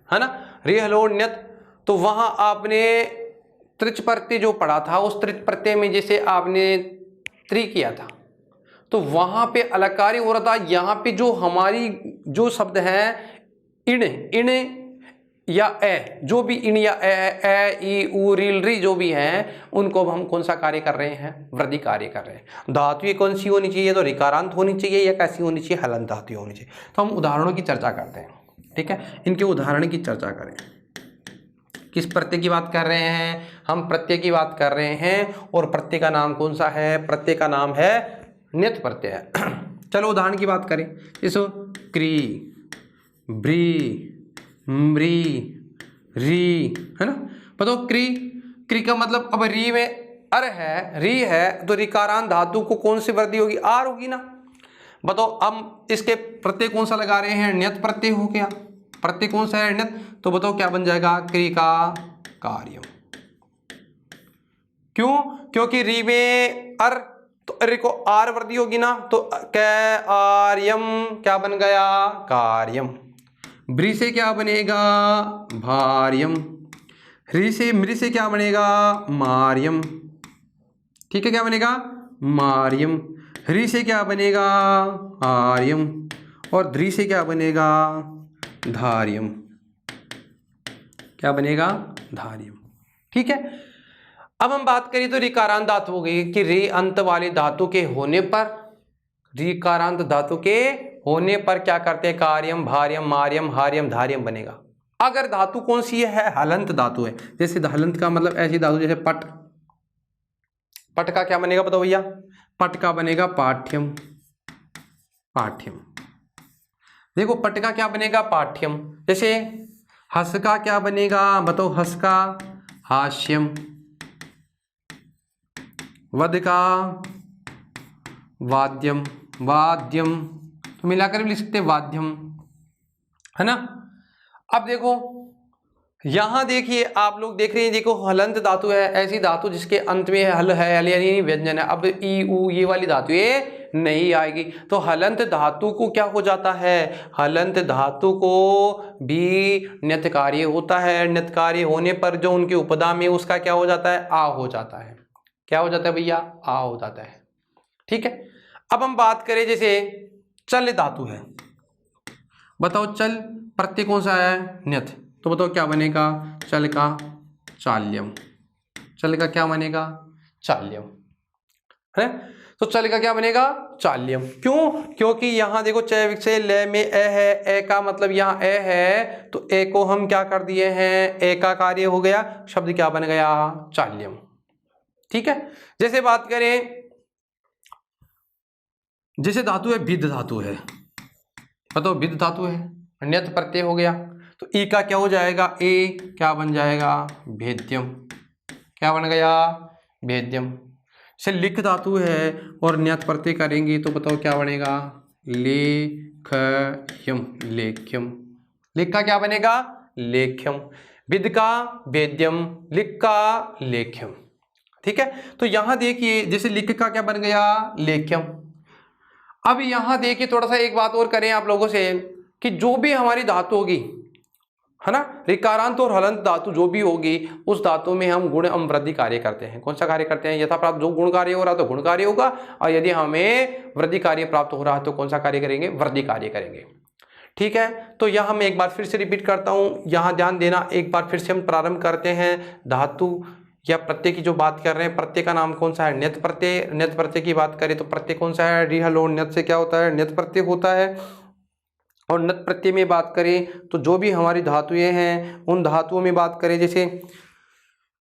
[SPEAKER 1] है ना, रे हलो ण्यत। तो वहां आपने त्रिच प्रत्यय जो पढ़ा था, उस त्रिच प्रत्यय में जैसे आपने त्रि किया था, तो वहां पे अलग कार्य हो रहा था। यहाँ पे जो हमारी जो शब्द है इण या ए, जो भी इन या ए ई उ रील री जो भी हैं, उनको हम कौन सा कार्य कर रहे हैं? वृद्धि कार्य कर रहे हैं। धातु ये कौन सी होनी चाहिए? तो ऋकारांत होनी चाहिए, या कैसी होनी चाहिए? हलंत धातु होनी चाहिए। तो हम उदाहरणों की चर्चा करते हैं। ठीक है। इनके उदाहरण की चर्चा करें किस प्रत्यय की बात कर रहे हैं? हम प्रत्यय की बात कर रहे हैं और प्रत्यय का नाम कौन सा है? प्रत्यय का नाम है ण्यत् प्रत्यय है। चलो उदाहरण की बात करें, जैसे क्री, ब्री, म्री, री, है ना। बताओ क्री, क्री का मतलब, अब री में अर है, री है, तो रिकारांत धातु को कौन सी वृद्धि होगी? आर होगी ना। बताओ हम इसके प्रत्यय कौन सा लगा रहे हैं? ण्यत् प्रत्यय हो गया। प्रत्यय कौन सा है? ण्यत्। तो बताओ क्या बन जाएगा? क्री का कार्यम। क्यों? क्योंकि री में अर, तो अरे को आर वृद्धि होगी ना, तो कार्यम क्या बन गया? कार्यम। ब्री से क्या बनेगा? भार्यम। ह्री से, मृ से क्या बनेगा? मार्यम। ठीक है, क्या बनेगा? मार्यम। ह्री से क्या बनेगा? आर्यम। और ध्री से क्या बनेगा? धार्यम। क्या बनेगा? धार्यम। ठीक है। अब हम बात करें तो रिकारांत धातु हो गई कि रे अंत वाले धातु के होने पर, रिकारांत धातु के होने पर क्या करते हैं? कार्यम, भार्यम, मार्यम, हार्यम, धार्यम बनेगा। अगर धातु कौन सी है? हलंत धातु है। जैसे हलंत का मतलब ऐसी धातु जैसे पट, पट का क्या बनेगा बताओ भैया? पट का बनेगा पाठ्यम, पाठ्यम। देखो पट का क्या बनेगा? पाठ्यम। जैसे हस का क्या बनेगा? बताओ हस का हास्यम। वद का वाद्यम, वाद्यम, तो मिलाकर भी लिख सकते हैं वाद्यम, है ना। अब देखो यहां देखिए, आप लोग देख रहे हैं, देखो हलंत धातु है, ऐसी धातु जिसके अंत में हल है, हल यानी व्यंजन है। अब ई उ ये वाली धातु ये नहीं आएगी, तो हलंत धातु को क्या हो जाता है? हलंत धातु को भी ण्यत् कार्य होता है। ण्यत् कार्य होने पर जो उनके उपदा में उसका क्या हो जाता है? आ हो जाता है। क्या हो जाता है भैया? आ हो जाता है। ठीक है। अब हम बात करें जैसे चल धातु है, बताओ चल प्रत्यय कौन सा है? ण्यत्। तो बताओ क्या बनेगा? चल का चाल्यम। चल का क्या बनेगा? चाल्यम, है। तो चल का क्या बनेगा? चाल्यम। क्यों? क्योंकि यहां देखो चय विक्षय लय में ए है, ए का मतलब यहां ए है, तो ए को हम क्या कर दिए हैं? ए का कार्य हो गया, शब्द क्या बन गया? चाल्यम। ठीक है। जैसे बात करें, जैसे धातु है भिद धातु है, बताओ भिद धातु है, ण्यत् प्रत्यय हो गया, तो ई का क्या हो जाएगा? ए क्या बन जाएगा? भेद्यम। क्या बन गया? भेद्यम। जैसे लिख धातु है और ण्यत् प्रत्यय करेंगे तो बताओ क्या बनेगा? लेख्यम, लेख्यम। लिख का क्या बनेगा? लेख्यम। विद का वेद्यम, लिख का लेख्यम। ठीक है। तो यहां देखिए जैसे लिख का क्या बन गया? लेख्यम। अब यहां देखिए थोड़ा सा एक बात और करें आप लोगों से कि जो भी हमारी धातु होगी, है ना, रिकारांत और हलंत धातु जो भी होगी, उस धातु में हम गुण एवं वृद्धि कार्य करते हैं। कौन सा कार्य करते हैं? यथा प्राप्त जो गुण कार्य हो रहा है तो गुण कार्य होगा, और यदि हमें वृद्धि कार्य प्राप्त हो रहा है तो कौन सा कार्य करेंगे? वृद्धि कार्य करेंगे। ठीक है। तो यहां मैं एक बार फिर से रिपीट करता हूं, यहां ध्यान देना। एक बार फिर से हम प्रारंभ करते हैं। धातु या प्रत्यय की जो बात कर रहे हैं, प्रत्यय का नाम कौन सा है? ण्यत् प्रत्यय। ण्यत् प्रत्यय की बात करें तो प्रत्यय कौन सा है? री हल और ण्यत् से क्या होता है? ण्यत् प्रत्यय होता है। और ण्यत् प्रत्यय में बात करें तो जो भी हमारी धातुएं हैं, उन धातुओं में बात करें जैसे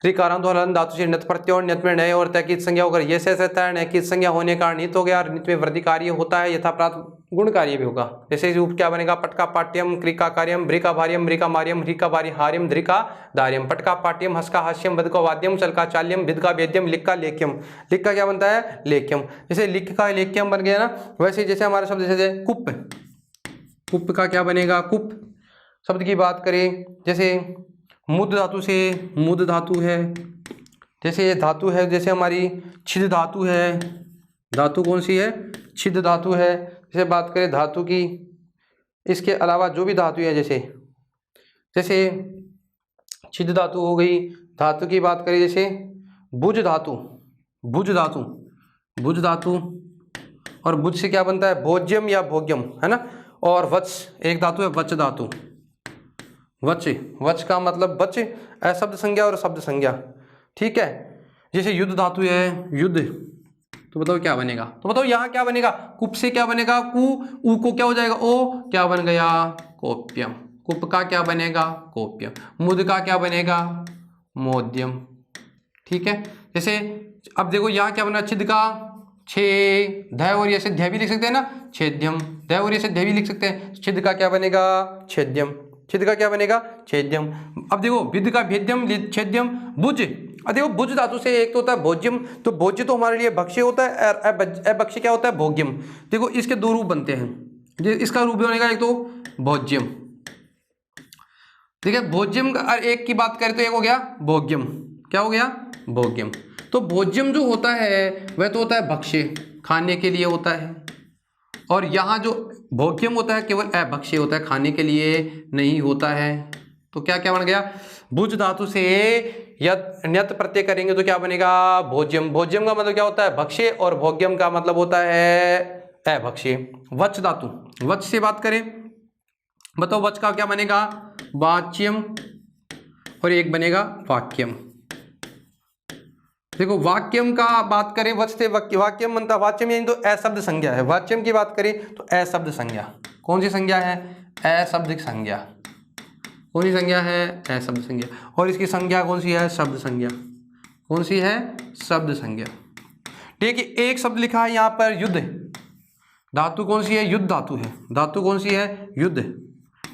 [SPEAKER 1] रिकारांत और हलंत धातु से ण्यत् प्रत्यय और ण्यत् में नए और तैकीद संज्ञा होकर ये से रहता है। नैकीद संज्ञा होने का नित हो गया, नित में वृद्धि कार्य होता है, यथा प्राप्त गुण कार्य भी होगा। जैसे रूप क्या बनेगा? पट का पाठ्यम, क्री का कार्यम, भ्री का भार्यम, मृ का मार्यम, ह्री का भार्य हार्यम, ध्री का दार्यम। पट का पाठ्यम, हस का हास्यम, वद का वाद्यम, चल का चाल्यम, विद का वेद्यम, लिख का लेख्यम। लिख का क्या बनता है? लेख्यम। जैसे लिख का लेख्यम बन गया ना, वैसे जैसे हमारा शब्द जैसे कुप, कुप का क्या बनेगा? कुप। शब्द की बात करें जैसे मुद धातु से मुद धातु है, जैसे ये धातु है, जैसे हमारी छिद धातु है। धातु कौन सी है? छिद धातु है। जैसे बात करें धातु की, इसके अलावा जो भी धातु है, जैसे जैसे छिद धातु हो गई। धातु की बात करें जैसे भुज धातु, भुज धातु, भुज धातु, और भुज से क्या बनता है? भोज्यम या भोग्यम, है ना। और वच एक धातु है, वच धातु। वच, वच का मतलब वच, अशब्द संज्ञा और शब्द संज्ञा। ठीक है। जैसे युद्ध धातु है, युद्ध, तो बताओ क्या बनेगा? तो बताओ यहाँ क्या बनेगा? कुप से क्या बनेगा? कु, ऊ को क्या हो जाएगा? ओ, क्या बन गया? कोप्यम। कुप का क्या बनेगा? कोप्यम। मुद का क्या बनेगा? मध्यम। ठीक है, जैसे अब देखो यहाँ क्या बना, छिद का छे ध और ये से ध्य भी लिख सकते हैं ना, छेद्यम। ध और ये से ध्य भी लिख सकते हैं, छिद का क्या बनेगा, छेद्यम। छिद का क्या बनेगा, छेद्यम। अब देखो विद का भेद्यम छेद्यम भुज। अब देखो भुज धातु से एक तो होता है भोज्यम, तो भोज्य तो हमारे लिए भक्ष्य होता है, अभक्ष्य क्या होता है, भोग्यम। देखो इसके दो रूप बनते हैं, इसका रूप बनेगा एक तो भोज्यम, ठीक है, भोज्यम का एक की बात करें तो एक हो गया भोग्यम। क्या हो गया, भोग्यम। तो भोज्यम जो होता है वह तो होता है भक्ष्य, खाने के लिए होता है, और यहाँ जो भोग्यम होता है केवल अभक्ष्य होता है, खाने के लिए नहीं होता है। तो क्या क्या बन गया, भुज धातु से यत न्यत प्रत्यय करेंगे तो क्या बनेगा, भोज्यम। भोज्यम का मतलब क्या होता है, भक्ष्य, और भोग्यम का मतलब होता है अभक्ष्य। वच धातु, वच से बात करें, बताओ वच का क्या बनेगा, वाच्यम, और एक बनेगा वाक्यम। देखो वाक्यम का बात करें, वच से वाक्यम बनता, वाच्यम यानी तो अशब्द संज्ञा है। वाच्यम की बात करें तो अशब्द संज्ञा, कौन सी संज्ञा है, अशब्दिक संज्ञा। कौन सी संज्ञा है, अशब्द संज्ञा। और इसकी संज्ञा कौन सी है, शब्द संज्ञा। कौन सी है, शब्द संज्ञा। ठीक है, एक शब्द लिखा है यहाँ पर युद्ध, धातु कौन सी है, युद्ध धातु है। धातु कौन सी है, युद्ध।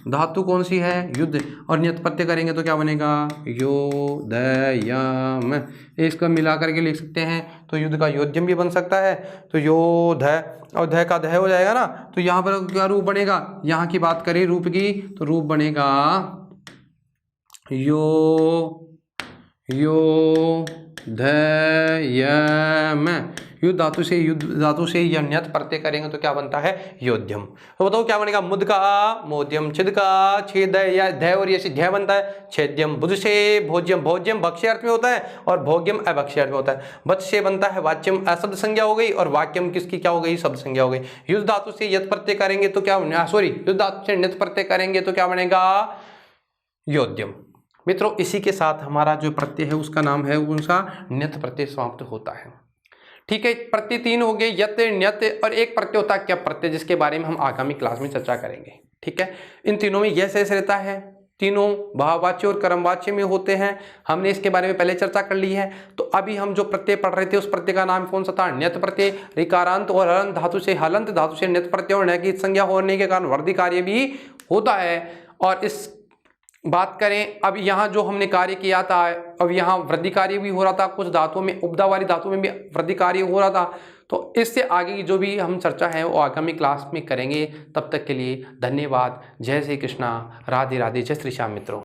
[SPEAKER 1] धातु कौन सी है, युद्ध। और नियत प्रत्यय करेंगे तो क्या बनेगा, योदयम। इसको मिला करके लिख सकते हैं, तो युद्ध का योद्यम भी बन सकता है। तो योध, और ध का दह हो जाएगा ना, तो यहाँ पर क्या रूप बनेगा, यहाँ की बात करें रूप की, तो रूप बनेगा योधयम। युद्ध धातु से, युद्ध धातु से यण्यत प्रत्यय करेंगे तो क्या बनता है, योध्यम। तो बताओ क्या बनेगा, मुद का मोद्यम, छिद का छेद या ध और ये से ध्य बनता है छेद्यम। बुध से भोज्यम, भोज्यम भक्ष्य अर्थ में होता है और भोग्यम अभक्ष्य अर्थ में होता है। वच से बनता है वाच्यम, अशब्द संज्ञा हो गई, और वाक्यम किसकी क्या हो गई, शब्द संज्ञा हो गई। युद्ध धातु से यत प्रत्यय करेंगे तो क्या, सॉरी, युद्ध धातु से ण्यत प्रत्यय करेंगे तो क्या बनेगा, योद्यम। मित्रों इसी के साथ हमारा जो प्रत्यय है उसका नाम है, उनका ण्यत प्रत्यय समाप्त होता है। ठीक है, प्रत्यय तीन हो गए, यत, ण्यत, और एक प्रत्यय होता है क्या प्रत्यय, जिसके बारे में हम आगामी क्लास में चर्चा करेंगे। ठीक है, इन तीनों में यह शेष रहता है, तीनों भाववाच्य और कर्मवाच्य में होते हैं। हमने इसके बारे में पहले चर्चा कर ली है। तो अभी हम जो प्रत्यय पढ़ रहे थे उस प्रत्यय का नाम कौन सा था, ण्यत प्रत्यय। ऋकारांत और हलंत धातु से, हलंत धातु से ण्यत प्रत्यय और ण्य की संज्ञा होने के कारण वृद्धि कार्य भी होता है। और इस बात करें, अब यहाँ जो हमने कार्य किया था, अब यहाँ वृद्धि कार्य भी हो रहा था, कुछ धातुओं में, उपधा वाली धातुओं में भी वृद्धि कार्य हो रहा था। तो इससे आगे की जो भी हम चर्चा है वो आगामी क्लास में करेंगे। तब तक के लिए धन्यवाद। जय श्री कृष्णा, राधे राधे, जय श्री श्याम मित्रों।